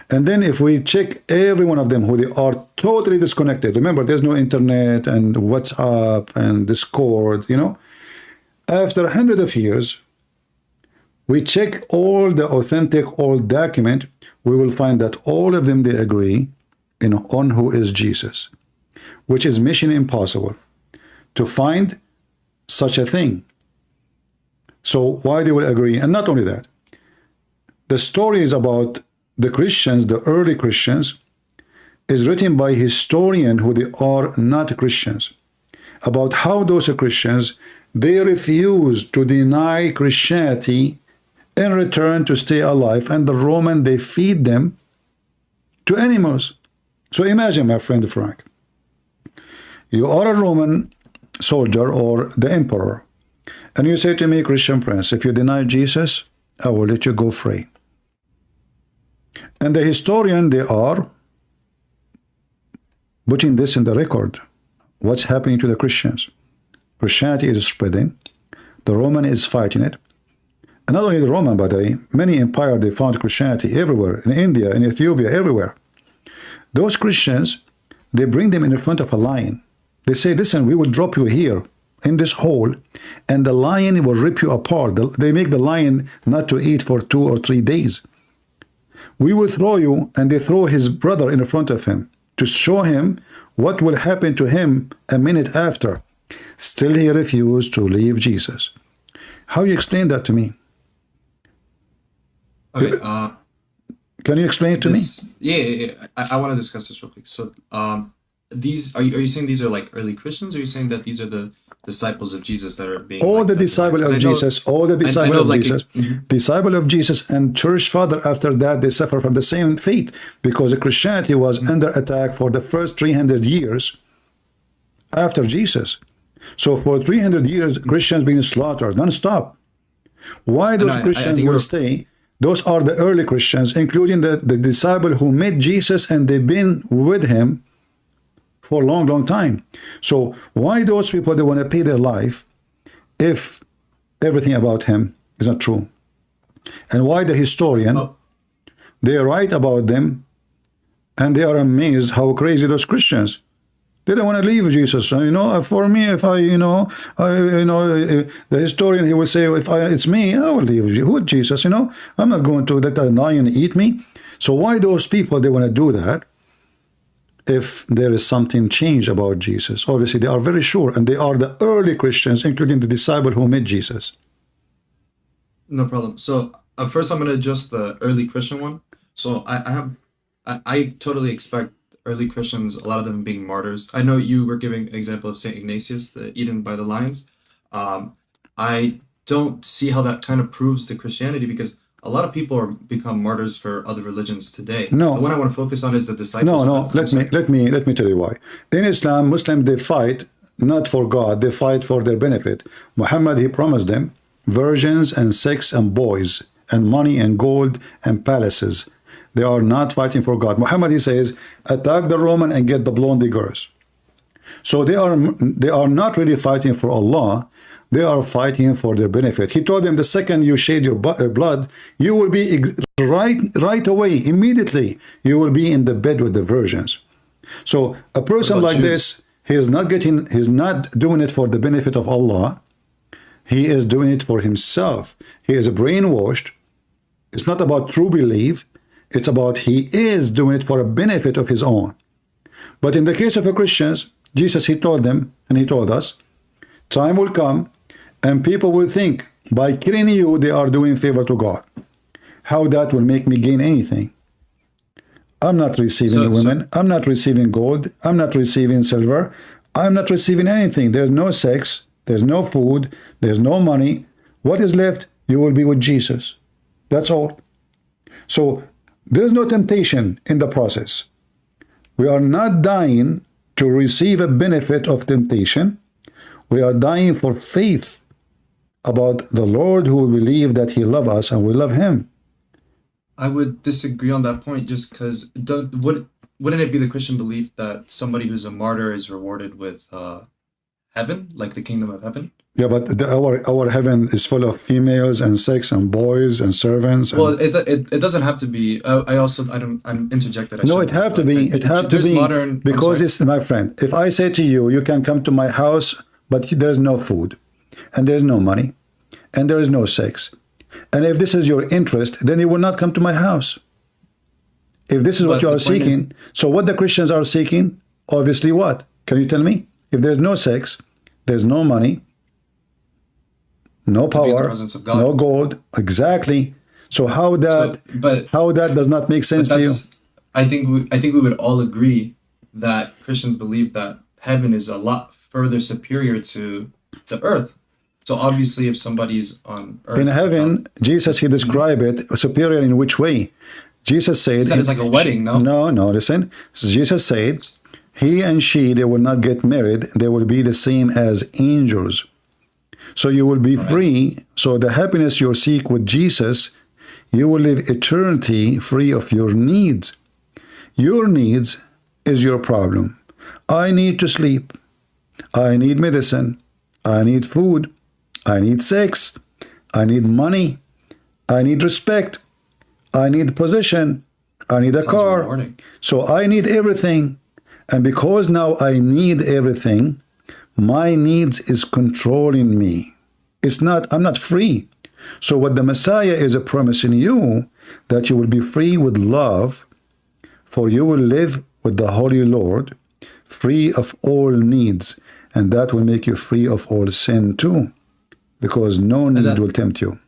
And then if we check every one of them, who they are totally disconnected. Remember, there's no internet and WhatsApp and Discord, you know. After 100 of years, we check all the authentic old document, we will find that all of them, they agree, you know, on who is Jesus, which is mission impossible to find such a thing. So why they will agree? And not only that, the story is about the Christians, the early Christians, is written by historians who they are not Christians, about how those Christians, they refuse to deny Christianity in return to stay alive, and the Roman, they feed them to animals. So imagine, my friend Frank, you are a Roman soldier or the emperor, and you say to me, Christian Prince, if you deny Jesus, I will let you go free. And the historian, they are putting this in the record. What's happening to the Christians? Christianity is spreading. The Roman is fighting it. And not only the Roman, but many empires, they found Christianity everywhere, in India, in Ethiopia, everywhere. Those Christians, they bring them in front of a lion. They say, listen, we will drop you here in this hole, and the lion will rip you apart. They make the lion not to eat for 2 or 3 days. We will throw you, and they throw his brother in front of him to show him what will happen to him a minute after. Still, he refused to leave Jesus. How you explain that to me? Okay, can you explain it to me? Yeah. I want to discuss this real quick. So, these are you saying these are like early Christians, or are you saying that these are the disciples of Jesus that are being all the disciples of Jesus, all the disciples of Jesus, disciple of Jesus and church father, after that they suffer from the same fate, because Christianity was under attack for the first 300 years after Jesus. So for 300 years, Christians being slaughtered non-stop. Why those Christians will stay? Those are the early Christians, including the disciple who met Jesus, and they've been with him for a long, long time. So why those people, they want to pay their life if everything about him is not true? And why the historian, they write about them, and they are amazed how crazy those Christians. They don't want to leave Jesus. You know, for me, if the historian, he will say, it's me, I will leave you. Who Jesus? You know, I'm not going to let a lion eat me. So why those people, they want to do that? If there is something changed about Jesus, obviously they are very sure, and they are the early Christians, including the disciple who met Jesus. No problem. So first, I'm going to adjust the early Christian one. So I totally expect early Christians, a lot of them being martyrs. I know you were giving an example of Saint Ignatius, the eaten by the lions. I don't see how that kind of proves to Christianity, because a lot of people are become martyrs for other religions today. No, the one I want to focus on is the disciples. No. Let me tell you why. In Islam, Muslims, they fight not for God; they fight for their benefit. Muhammad, he promised them virgins and sex and boys and money and gold and palaces. They are not fighting for God. Muhammad, he says, attack the Roman and get the blondie girls. So they are not really fighting for Allah. They are fighting for their benefit. He told them, the second you shed your blood, you will be right away, immediately, you will be in the bed with the virgins. So a person like this, he's not doing it for the benefit of Allah. He is doing it for himself. He is brainwashed. It's not about true belief. It's about he is doing it for a benefit of his own. But in the case of the Christians, Jesus, he told them, and he told us, time will come and people will think by killing you, they are doing favor to God. How that will make me gain anything? I'm not receiving women. I'm not receiving gold. I'm not receiving silver. I'm not receiving anything. There's no sex. There's no food. There's no money. What is left? You will be with Jesus. That's all. So there is no temptation in the process. We are not dying to receive a benefit of temptation. We are dying for faith about the Lord, who believe that he loves us and we love him. I would disagree on that point, just because wouldn't it be the Christian belief that somebody who's a martyr is rewarded with heaven, like the kingdom of heaven? Yeah, but our heaven is full of females and sex and boys and servants. And... Well, it doesn't have to be. I'm interjected. No, it have to be. It have to be modern, because it's, my friend. If I say to you, you can come to my house, but there's no food, and there's no money, and there is no sex, and if this is your interest, then you will not come to my house. If this is what you are seeking, so what the Christians are seeking, obviously what? Can you tell me? If there's no sex, there's no money, no power, no gold, exactly. So how that does not make sense to you? I think we would all agree that Christians believe that heaven is a lot further superior to earth. So obviously, if somebody's on earth, in heaven, Jesus, he described it superior in which way? Jesus said it's like a wedding. No, listen. Jesus said, he and she, they will not get married. They will be the same as angels. So you will be free. So the happiness you seek with Jesus, you will live eternity free of your needs. Your needs is your problem. I need to sleep. I need medicine. I need food. I need sex. I need money. I need respect. I need position. I need a car. Rewarding. So I need everything. And because now I need everything, my needs is controlling me. I'm not free. So what the Messiah is promising you, that you will be free with love, for you will live with the Holy Lord, free of all needs. And that will make you free of all sin too, because no need will tempt you.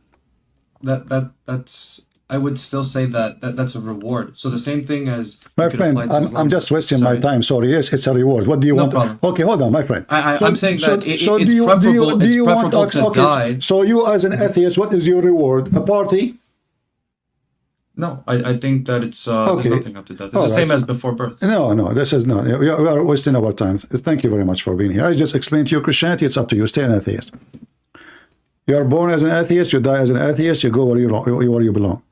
That's I would still say that's a reward. So the same thing as my friend, I'm just wasting my time. Sorry. Yes, it's a reward. What do you want? Problem. Okay, hold on, my friend. I'm saying that it's preferable to die. So you, as an atheist, what is your reward? A party? No, I think that it's there's nothing after that. It's the same as before birth. No, this is not. We are wasting our time. Thank you very much for being here. I just explained to you Christianity. It's up to you. Stay an atheist. You are born as an atheist. You die as an atheist. You go where you belong.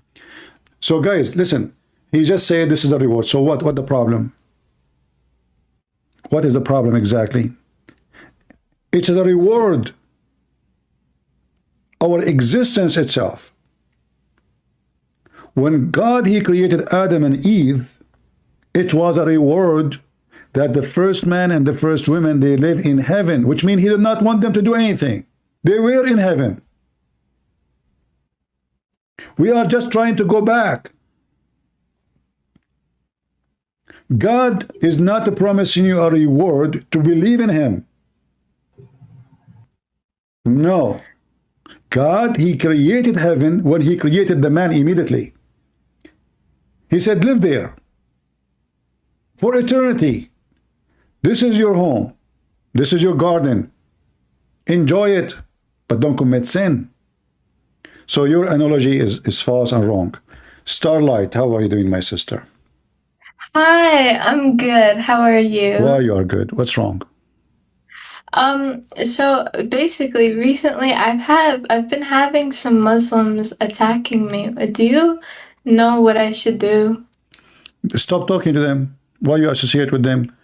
So guys, listen. He just said this is a reward. So what the problem? What is the problem exactly? It's the reward. Our existence itself. When God, he created Adam and Eve, it was a reward that the first man and the first woman, they live in heaven, which means he did not want them to do anything. They were in heaven. We are just trying to go back. God is not promising you a reward to believe in him. No. God, he created heaven when he created the man immediately. He said, live there for eternity. This is your home. This is your garden. Enjoy it, but don't commit sin. So your analogy is false and wrong. Starlight, how are you doing, my sister? Hi, I'm good. How are you? Why you are good? What's wrong? So basically recently I've been having some Muslims attacking me. Do you know what I should do? Stop talking to them. Why you associate with them?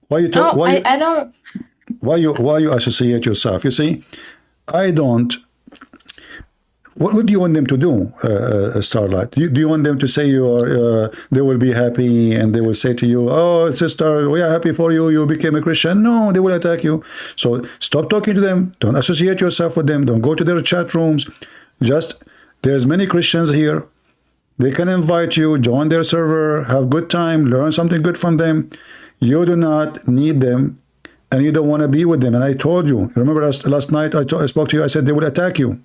Why you talk? I don't. Why you associate yourself? You see, I don't. What do you want them to do, Starlight? Do you want them to say they will be happy and they will say to you, oh, sister, we are happy for you, you became a Christian? No, they will attack you. So stop talking to them. Don't associate yourself with them. Don't go to their chat rooms. Just, there's many Christians here. They can invite you, join their server, have good time, learn something good from them. You do not need them and you don't want to be with them. And I told you, remember last night I spoke to you, I said they will attack you.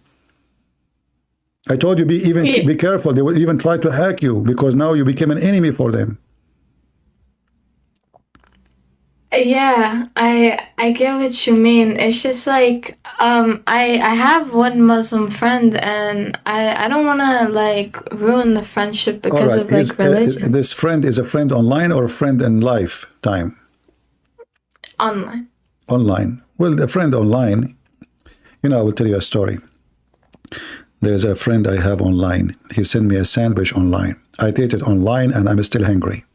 I told you, be careful. They will even try to hack you because now you became an enemy for them. Yeah, I get what you mean. It's just like I have one Muslim friend and I don't want to like ruin the friendship All because right. of like religion This friend is a friend online or a friend in lifetime? online. Online. Well, the friend online, I will tell you a story. There's a friend I have online. He sent me a sandwich online. I ate it online and I'm still hungry.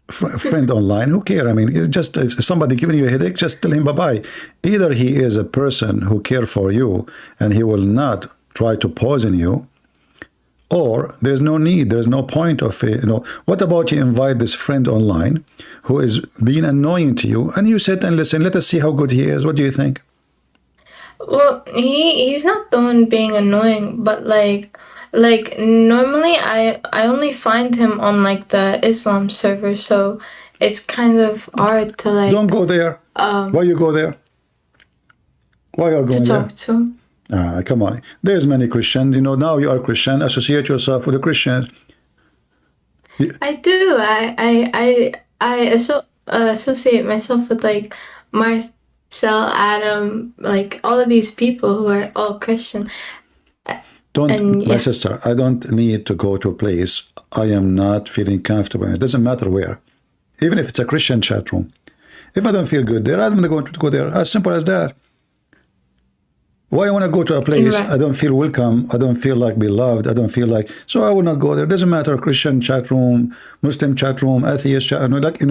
Friend online, who care? I mean, it's just if somebody giving you a headache, just tell him bye-bye. Either he is a person who care for you and he will not try to poison you, or there's no need, there's no point of what about you invite this friend online who is being annoying to you and you sit and listen, let us see how good he is. What do you think? Well, he's not the one being annoying, but like normally I only find him on like the Islam server, so it's kind of hard to like Don't go there. Why you go there? Why are you to going there? talk to him. Come on. There's many Christians. Now you are Christian. Associate yourself with the Christians. I do. Associate myself with like Marcel, Adam, like all of these people who are all Christian. And My yeah, sister, I don't need to go to a place I am not feeling comfortable in. It doesn't matter where. Even if it's a Christian chat room. If I don't feel good there, I'm not going to go there. As simple as that. Why I want to go to a place right. I don't feel welcome, I don't feel like beloved, I don't feel like, so I will not go there. It doesn't matter, Christian chat room, Muslim chat room, atheist chat room. Like,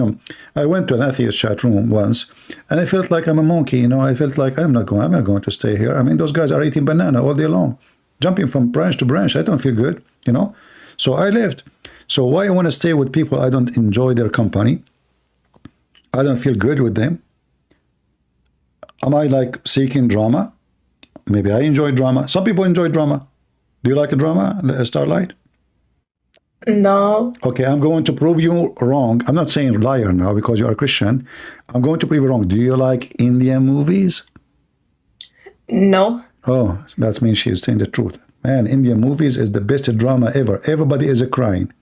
I went to an atheist chat room once and I felt like I'm a monkey, I felt like I'm not going to stay here. I mean, those guys are eating banana all day long, jumping from branch to branch. I don't feel good, So I left. So why I want to stay with people I don't enjoy their company? I don't feel good with them. Am I like seeking drama? Maybe I enjoy drama. Some people enjoy drama. Do you like a drama, Starlight? No. Okay, I'm going to prove you wrong. I'm not saying liar now because you are Christian. I'm going to prove you wrong. Do you like Indian movies? No. Oh, that means she's saying the truth. Man, Indian movies is the best drama ever. Everybody is crying.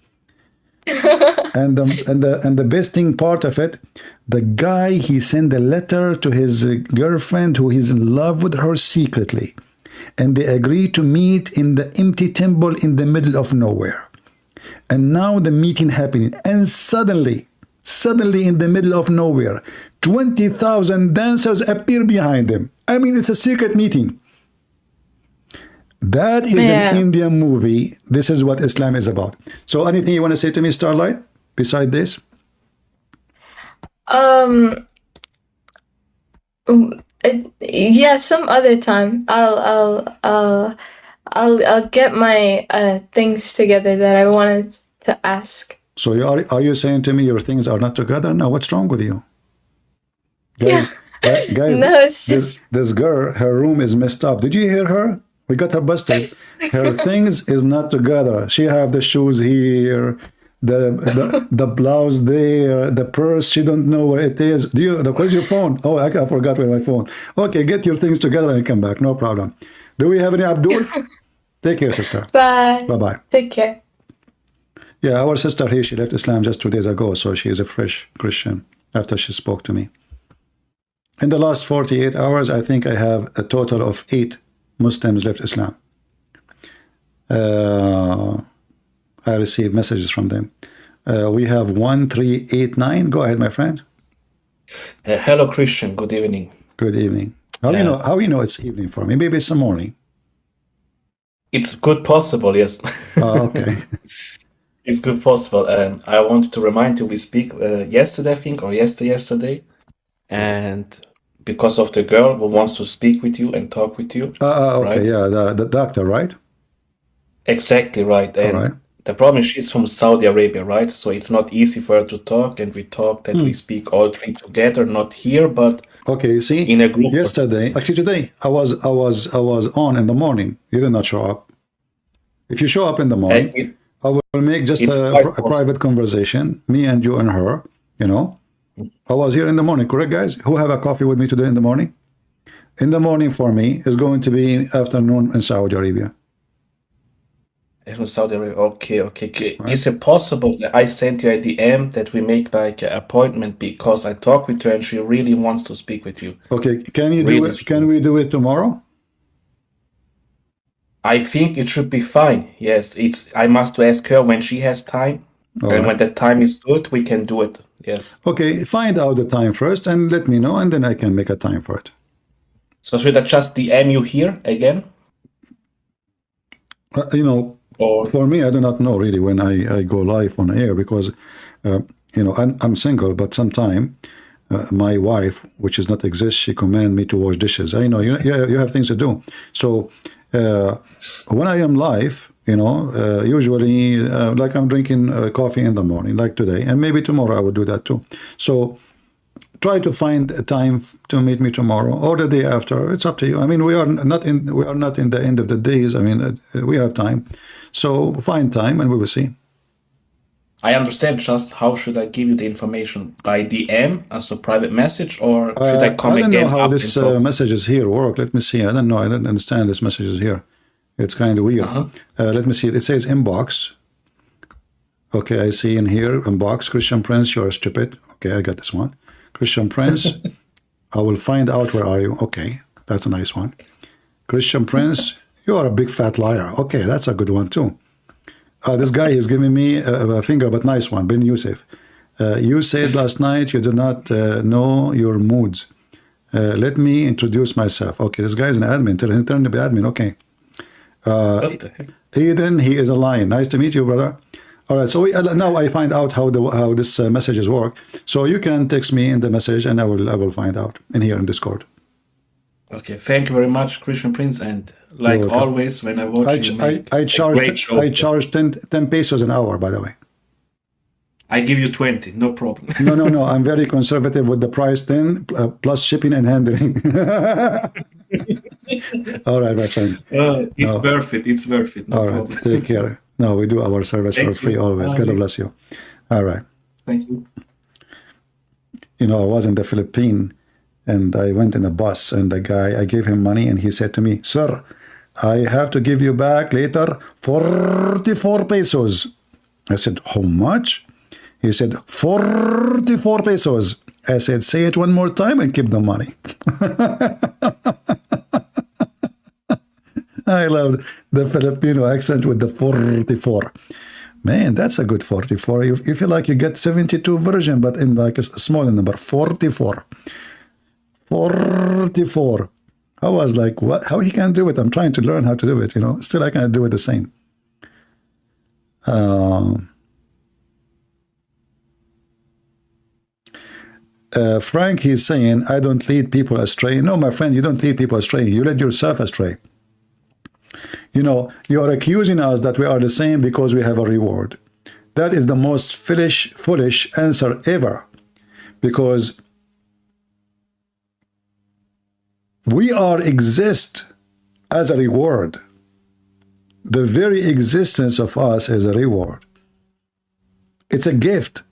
and the best thing part of it, the guy, he sent a letter to his girlfriend who is in love with her secretly, and they agreed to meet in the empty temple in the middle of nowhere. And now the meeting happening, and suddenly in the middle of nowhere, 20,000 dancers appear behind them. I mean, it's a secret meeting. That is an Indian movie. This is what Islam is about. So anything you want to say to me, Starlight, beside this? Yeah, some other time. I'll get my things together that I wanted to ask. So are you saying to me your things are not together? No, what's wrong with you? Guys, guys, no, it's just this girl, her room is messed up. Did you hear her? We got her busted. Her things is not together. She have the shoes here, the blouse there, the purse. She don't know where it is. Where's your phone? Oh, I forgot where my phone. Okay, get your things together and come back. No problem. Do we have any Abdul? Take care, sister. bye. Bye-bye. Take care. Yeah, our sister here, she left Islam just 2 days ago, so she is a fresh Christian after she spoke to me. In the last 48 hours, I think I have a total of 8 Muslims left Islam. I received messages from them. We have 1389. Go ahead, my friend. Hello, Christian. Good evening. Good evening. How you know it's evening for me? Maybe it's the morning. It's good possible, yes. Oh, okay. It's good possible. I wanted to remind you, we speak yesterday, I think, or yesterday, and because of the girl who wants to speak with you and talk with you. Okay, right? yeah, the doctor, right? Exactly right. And right. the problem is she's from Saudi Arabia, right? So it's not easy for her to talk, and we talked that we speak all three together, not here, but okay. You see, in a group. Yesterday, actually today, I was on in the morning. You did not show up. If you show up in the morning, I will make just a private conversation, me and you and her. I was here in the morning, correct, guys? Who have a coffee with me today in the morning? In the morning for me is going to be afternoon in Saudi Arabia. From Saudi Arabia. Okay, okay. Right. Is it possible that I sent you a DM that we make like an appointment because I talk with her and she really wants to speak with you? Okay, can you do Really it? Can strong. we do it tomorrow? I think it should be fine. Yes, I must ask her when she has time, All and right. when the time is good, we can do it. Yes. Okay, find out the time first and let me know, and then I can make a time for it. So should I just DM you here again? You know, Or for me, I do not know really when I go live on air because, you know, I'm single, but sometime my wife, which is not exist, she command me to wash dishes. I know you have things to do. So when I am live, you know, usually like I'm drinking coffee in the morning, like today, and maybe tomorrow I will do that too. So try to find a time to meet me tomorrow or the day after. It's up to you. I mean, we are not in the end of the days. I mean, we have time, so find time and we will see. I understand. Just how should I give you the information? By DM as a private message, or should I come I don't know again how up this and talk? messages here work. Let me see. I don't know. I don't understand this messages here. It's kind of weird. Let me see. It says inbox. Okay, I see in here inbox. Christian Prince, you're stupid. Okay, I got this one. Christian Prince, I will find out where are you. Okay, that's a nice one. Christian Prince, you are a big fat liar. Okay, that's a good one too. This guy is giving me a finger, but nice one. Ben Youssef. You said last night you do not know your moods. Let me introduce myself. Okay, this guy is an admin. Turn to be admin. Okay. What the heck? Eden, he is a lion. Nice to meet you, brother. All right, so now I find out how this messages work. So you can text me in the message, and I will find out in here in Discord. Okay, thank you very much, Christian Prince. And like welcome. always, when I watch you make I a great show, charge 10 pesos an hour, by the way. I give you 20, no problem. No. I'm very conservative with the price 10 plus shipping and handling. All right, my friend. It's worth it. It's worth it. No All right, problem. take care. No, we do our service Thank for free you. always. God Bye. bless you. All right. Thank you. You know, I was in the Philippines and I went in a bus and the guy, I gave him money and he said to me, sir, I have to give you back later 44 pesos. I said, how much? He said, 44 pesos. I said, say it one more time and keep the money. I love the Filipino accent with the 44. Man, that's a good 44. You feel like you get 72 version, but in like a smaller number, 44. 44. I was like, what? How he can do it? I'm trying to learn how to do it, you know. Still, I can't do it the same. Frank, he's saying, I don't lead people astray. No, my friend, you don't lead people astray. You lead yourself astray. You know, you are accusing us that we are the same because we have a reward. That is the most foolish answer ever. Because we exist as a reward. The very existence of us is a reward. It's a gift.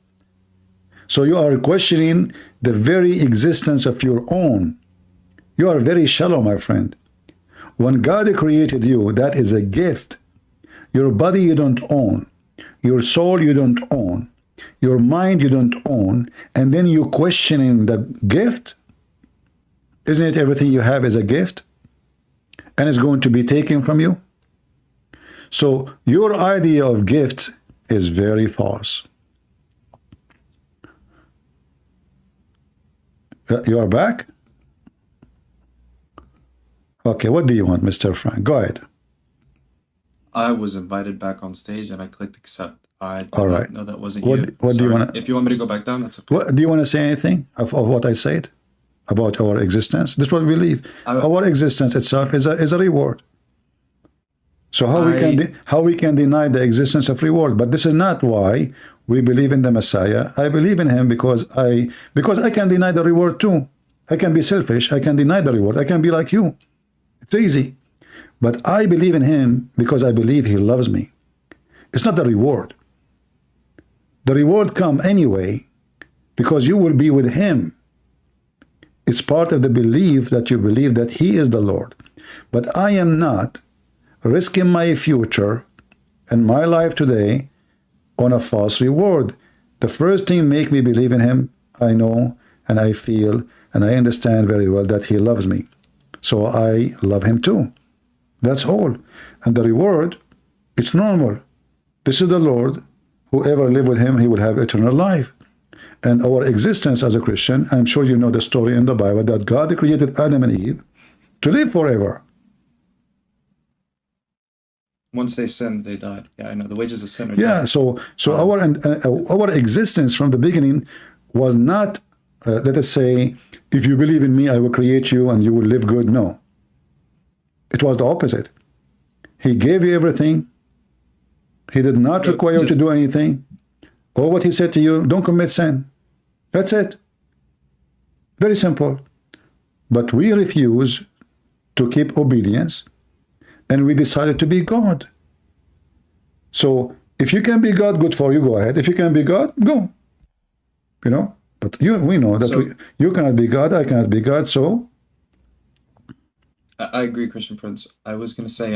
So you are questioning the very existence of your own. You are very shallow, my friend. When God created you, that is a gift. Your body you don't own. Your soul you don't own. Your mind you don't own. And then you questioning the gift. Isn't it everything you have is a gift? And it's going to be taken from you? So your idea of gifts is very false. You are back? Okay, what do you want, Mr. Frank? Go ahead. I was invited back on stage and I clicked accept. I did All not right. know that wasn't What you. do you Sorry. wanna- If you want me to go back down, that's okay. What, do you want to say anything of what I said about our existence? This is what we believe. Our existence itself is a reward. So how we can deny the existence of reward? But this is not why we believe in the Messiah. I believe in him because I can deny the reward too. I can be selfish. I can deny the reward. I can be like you. It's easy. But I believe in him because I believe he loves me. It's not the reward. The reward come anyway because you will be with him. It's part of the belief that you believe that he is the Lord. But I am not risking my future and my life today on a false reward. The first thing make me believe in him, I know and I feel and I understand very well that he loves me. So I love him too. That's all. And the reward, it's normal. This is the Lord. Whoever live with him, he will have eternal life. And our existence as a Christian, I'm sure you know the story in the Bible that God created Adam and Eve to live forever. Once they sinned, they died. Yeah, I know. The wages of sin are Yeah, death. so our existence from the beginning was not, let us say, if you believe in me, I will create you and you will live good. No. It was the opposite. He gave you everything. He did not require you to do anything. All what he said to you, don't commit sin. That's it. Very simple. But we refuse to keep obedience, and we decided to be God. So if you can be God, good for you, go ahead. If you can be God, go. You know, but we know that you cannot be God, I cannot be God, so. I agree, Christian Prince. I was going to say,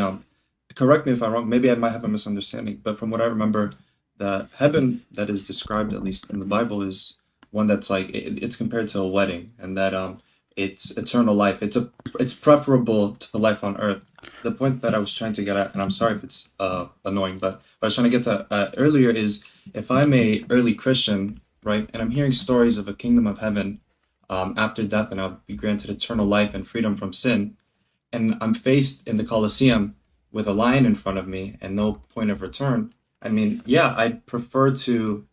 correct me if I'm wrong, maybe I might have a misunderstanding, but from what I remember, the heaven that is described, at least in the Bible, is one that's like, it's compared to a wedding, and that it's eternal life. It's preferable to the life on earth. The point that I was trying to get at, and I'm sorry if it's annoying, but what I was trying to get to earlier is, if I'm a early Christian, right, and I'm hearing stories of a kingdom of heaven after death, and I'll be granted eternal life and freedom from sin, and I'm faced in the Colosseum with a lion in front of me and no point of return, I mean, yeah, I'd prefer to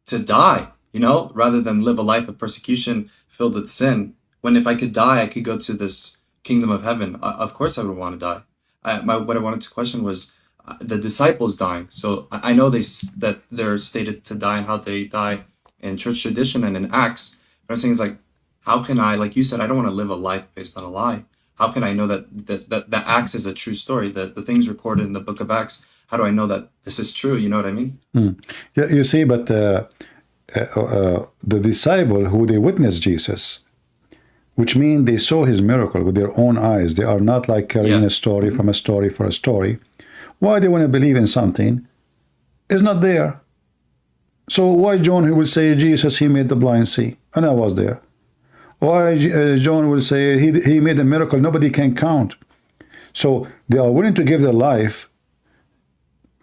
die, you know, rather than live a life of persecution filled with sin. When if I could die, I could go to this kingdom of heaven. Of course I would want to die. What I wanted to question was the disciples dying. So I know that they're stated to die and how they die in church tradition and in Acts. But I'm saying is like, how can I, like you said, I don't want to live a life based on a lie. How can I know that Acts is a true story? The things recorded in the book of Acts, how do I know that this is true? You know what I mean? Yeah, you see, but the disciple who they witnessed Jesus, which means they saw his miracle with their own eyes. They are not like carrying a story from a story for a story. Why they want to believe in something is not there. So why John will say, Jesus, he made the blind see, and I was there. Why John will say, he made a miracle nobody can count. So they are willing to give their life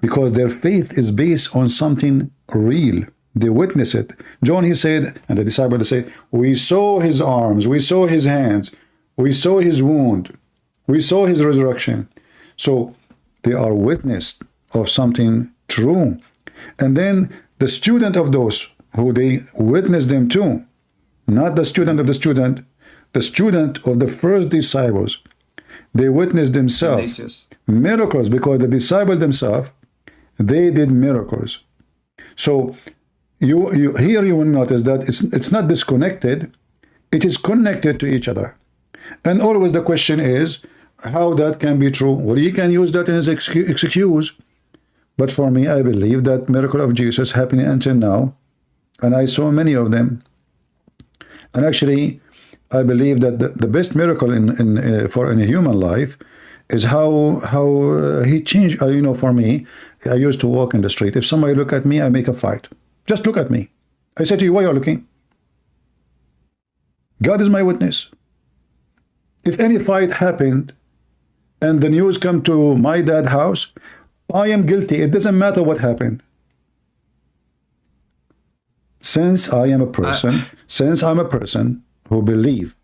because their faith is based on something real. They witness it. John, he said, and the disciples say, we saw his arms, we saw his hands, we saw his wound, we saw his resurrection. So they are witness of something true. And then the student of those who they witnessed them to, not the student of the student of the first disciples, they witnessed themselves miracles, because the disciples themselves, they did miracles. So you here you will notice that it's not disconnected, it is connected to each other. And always the question is how that can be true. Well, you can use that as excuse, but for me, I believe that miracle of Jesus happening until now, and I saw many of them. And actually, I believe that the best miracle in a human life is how he changed. You know, for me, I used to walk in the street. If somebody look at me, I make a fight. Just look at me. I say to you, why are you looking? God is my witness. If any fight happened and the news come to my dad's house, I am guilty. It doesn't matter what happened. Since I am a person, since I'm a person who believe,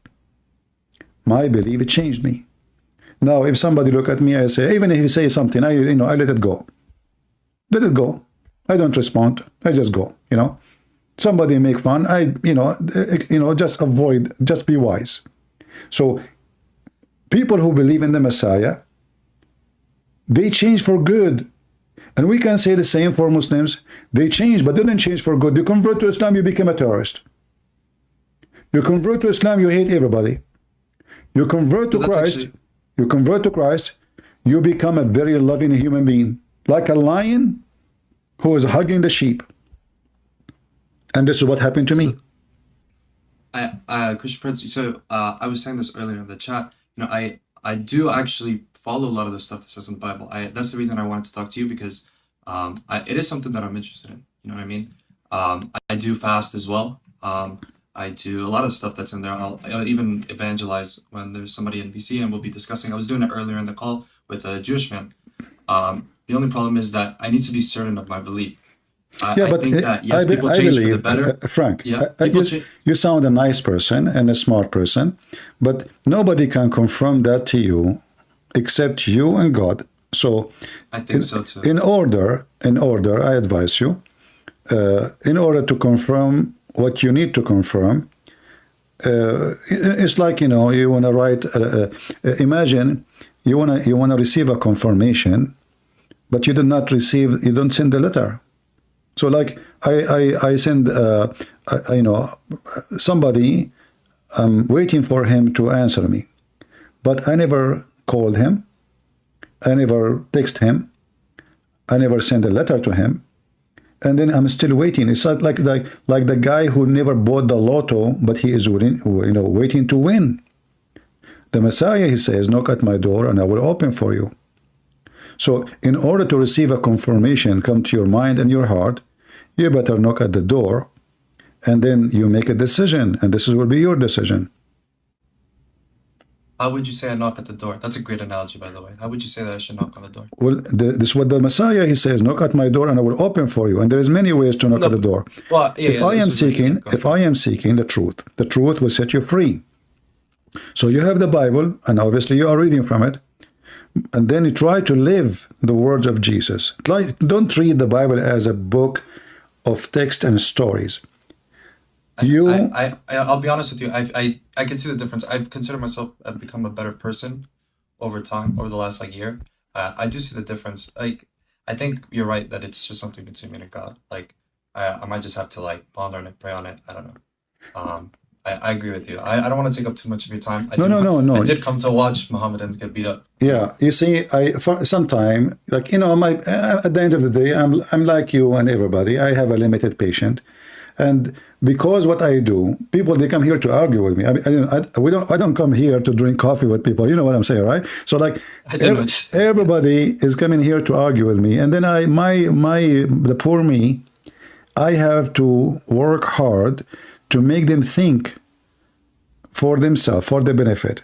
my belief, it changed me. Now, if somebody look at me, I say, even if he say something, I let it go. Let it go. I don't respond. I just go. You know, somebody make fun. Just avoid. Just be wise. So, people who believe in the Messiah, they change for good. And we can say the same for Muslims. They change, but they didn't change for good. You convert to Islam, you become a terrorist. You convert to Islam, you hate everybody. You convert to Christ, you become a very loving human being, like a lion who is hugging the sheep. And this is what happened to me. Christian Prince, so I was saying this earlier in the chat. You know, I do actually follow a lot of the stuff that says in the Bible. That's the reason I wanted to talk to you, because It is something that I'm interested in. You know what I mean? I do fast as well. I do a lot of stuff that's in there. I'll even evangelize when there's somebody in VC, and we'll be discussing. I was doing it earlier in the call with a Jewish man. The only problem is that I need to be certain of my belief. Yeah, I but think that yes, people I change for believe, the better. Frank, Yeah, you sound a nice person and a smart person, but nobody can confirm that to you except you and God. So I think so too. in order, I advise you, in order to confirm what you need to confirm, it's like, you know, you want to write, imagine you want to receive a confirmation, but you you don't send the letter. So like I send, you know, somebody, I'm waiting for him to answer me, but I never called him, I never text him, I never sent a letter to him, and then I'm still waiting. It's not like the guy who never bought the lotto, but he is waiting, you know, waiting to win. The Messiah, he says, knock at my door and I will open for you. So in order to receive a confirmation come to your mind and your heart, you better knock at the door, and then you make a decision, and this will be your decision. How would you say I knock at the door? That's a great analogy, by the way. How would you say that I should knock on the door? Well, this is what the Messiah, he says, knock at my door and I will open for you. And there is many ways to knock at the door. Well, yeah, If I am seeking the truth will set you free. So you have the Bible, and obviously you are reading from it, and then you try to live the words of Jesus. Don't treat the Bible as a book of text and stories. I'll be honest with you. I can see the difference. I've considered myself, I've become a better person over time, over the last like year. I do see the difference. Like, I think you're right that it's just something between me and God. Like, I might just have to like ponder on it, pray on it. I don't know. I agree with you. I don't want to take up too much of your time. No. I did come to watch Mohammedans get beat up. Yeah, you see, sometime, like, you know, at the end of the day, I'm like you and everybody. I have a limited patience, and because what I do, people, they come here to argue with me. I don't come here to drink coffee with people. You know what I'm saying, right? So like, everybody is coming here to argue with me, and then the poor me, I have to work hard to make them think for themselves, for their benefit,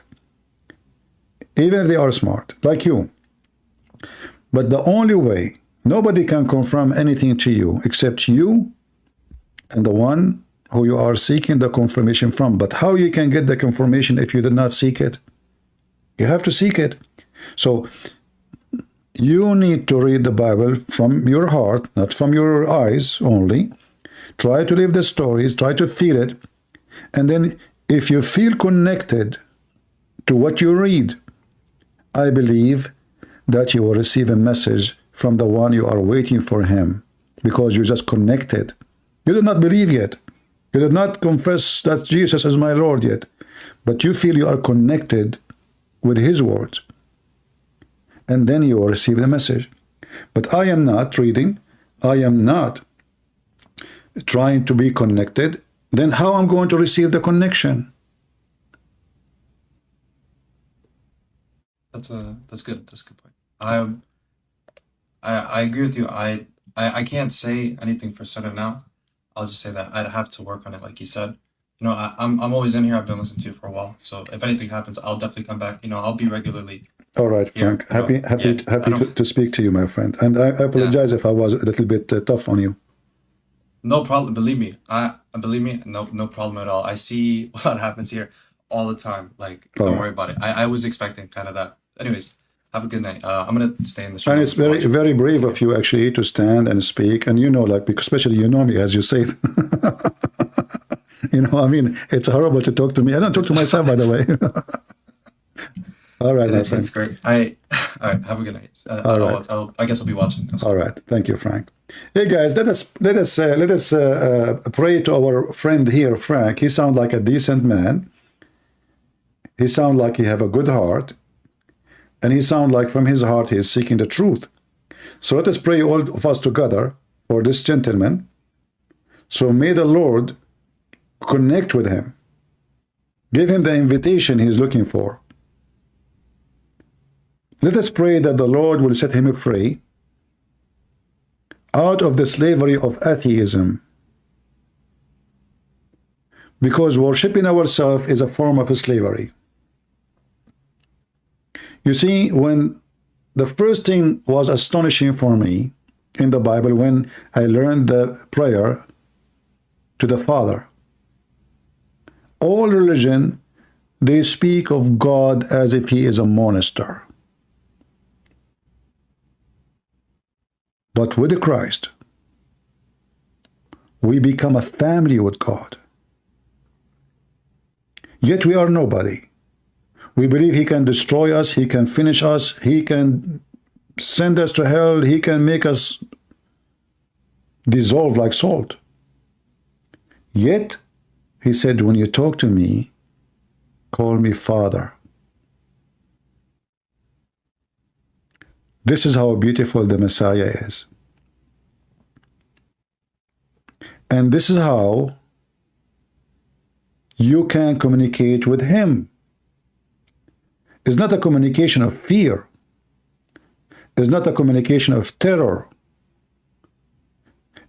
even if they are smart, like you. But the only way, nobody can confirm anything to you except you and the one who you are seeking the confirmation from. But how you can get the confirmation if you did not seek it? You have to seek it. So you need to read the Bible from your heart, not from your eyes only. Try to live the stories, try to feel it, and then if you feel connected to what you read, I believe that you will receive a message from the one you are waiting for him, because you just connected. You did not believe yet. You did not confess that Jesus is my Lord yet, but you feel you are connected with his words, and then you will receive the message. But I am not reading, I am not trying to be connected, then how I'm going to receive the connection? That's good. That's a good point. I agree with you. I can't say anything for certain now. I'll just say that I'd have to work on it, like you said. You know, I'm always in here. I've been listening to you for a while. So if anything happens, I'll definitely come back. You know, I'll be regularly. All right, Frank. Happy to speak to you, my friend. And I apologize if I was a little bit tough on you. No problem. Believe me. No problem at all. I see what happens here all the time. Like, don't worry about it. I was expecting kind of that. Anyways, have a good night. I'm gonna stay in the show. And it's very brave of you actually to stand and speak. And you know, like, because especially you know me, as you say. You know, I mean, it's horrible to talk to me. I don't talk to myself, by the way. All right, my friend. That's great. All right. Have a good night. All right. I guess I'll be watching. All right. Thank you, Frank. Hey guys, let us pray to our friend here, Frank. He sounds like a decent man. He sounds like he have a good heart, and he sounds like from his heart he is seeking the truth. So let us pray, all of us together, for this gentleman. So may the Lord connect with him, give him the invitation he is looking for. Let us pray that the Lord will set him free, out of the slavery of atheism. Because worshiping ourselves is a form of slavery. You see, when the first thing was astonishing for me in the Bible, when I learned the prayer to the Father, all religion, they speak of God as if he is a monster. But with Christ, we become a family with God. Yet we are nobody. We believe he can destroy us, he can finish us, he can send us to hell, he can make us dissolve like salt. Yet, he said, when you talk to me, call me Father. This is how beautiful the Messiah is. And this is how you can communicate with him. It's not a communication of fear. It's not a communication of terror.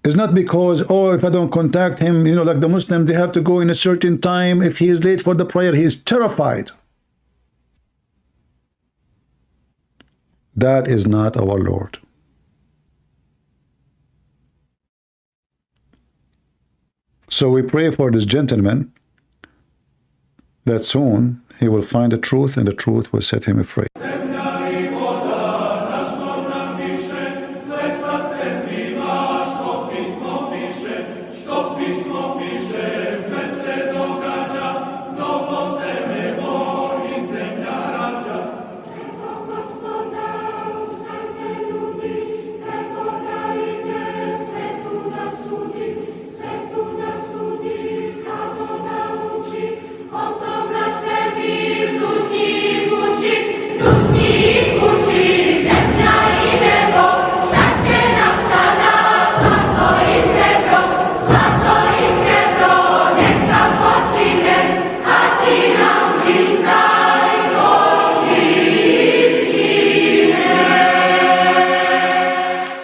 It's not because, oh, if I don't contact him, you know, like the Muslim, they have to go in a certain time. If he is late for the prayer, he is terrified. That is not our Lord. So we pray for this gentleman that soon he will find the truth and the truth will set him free.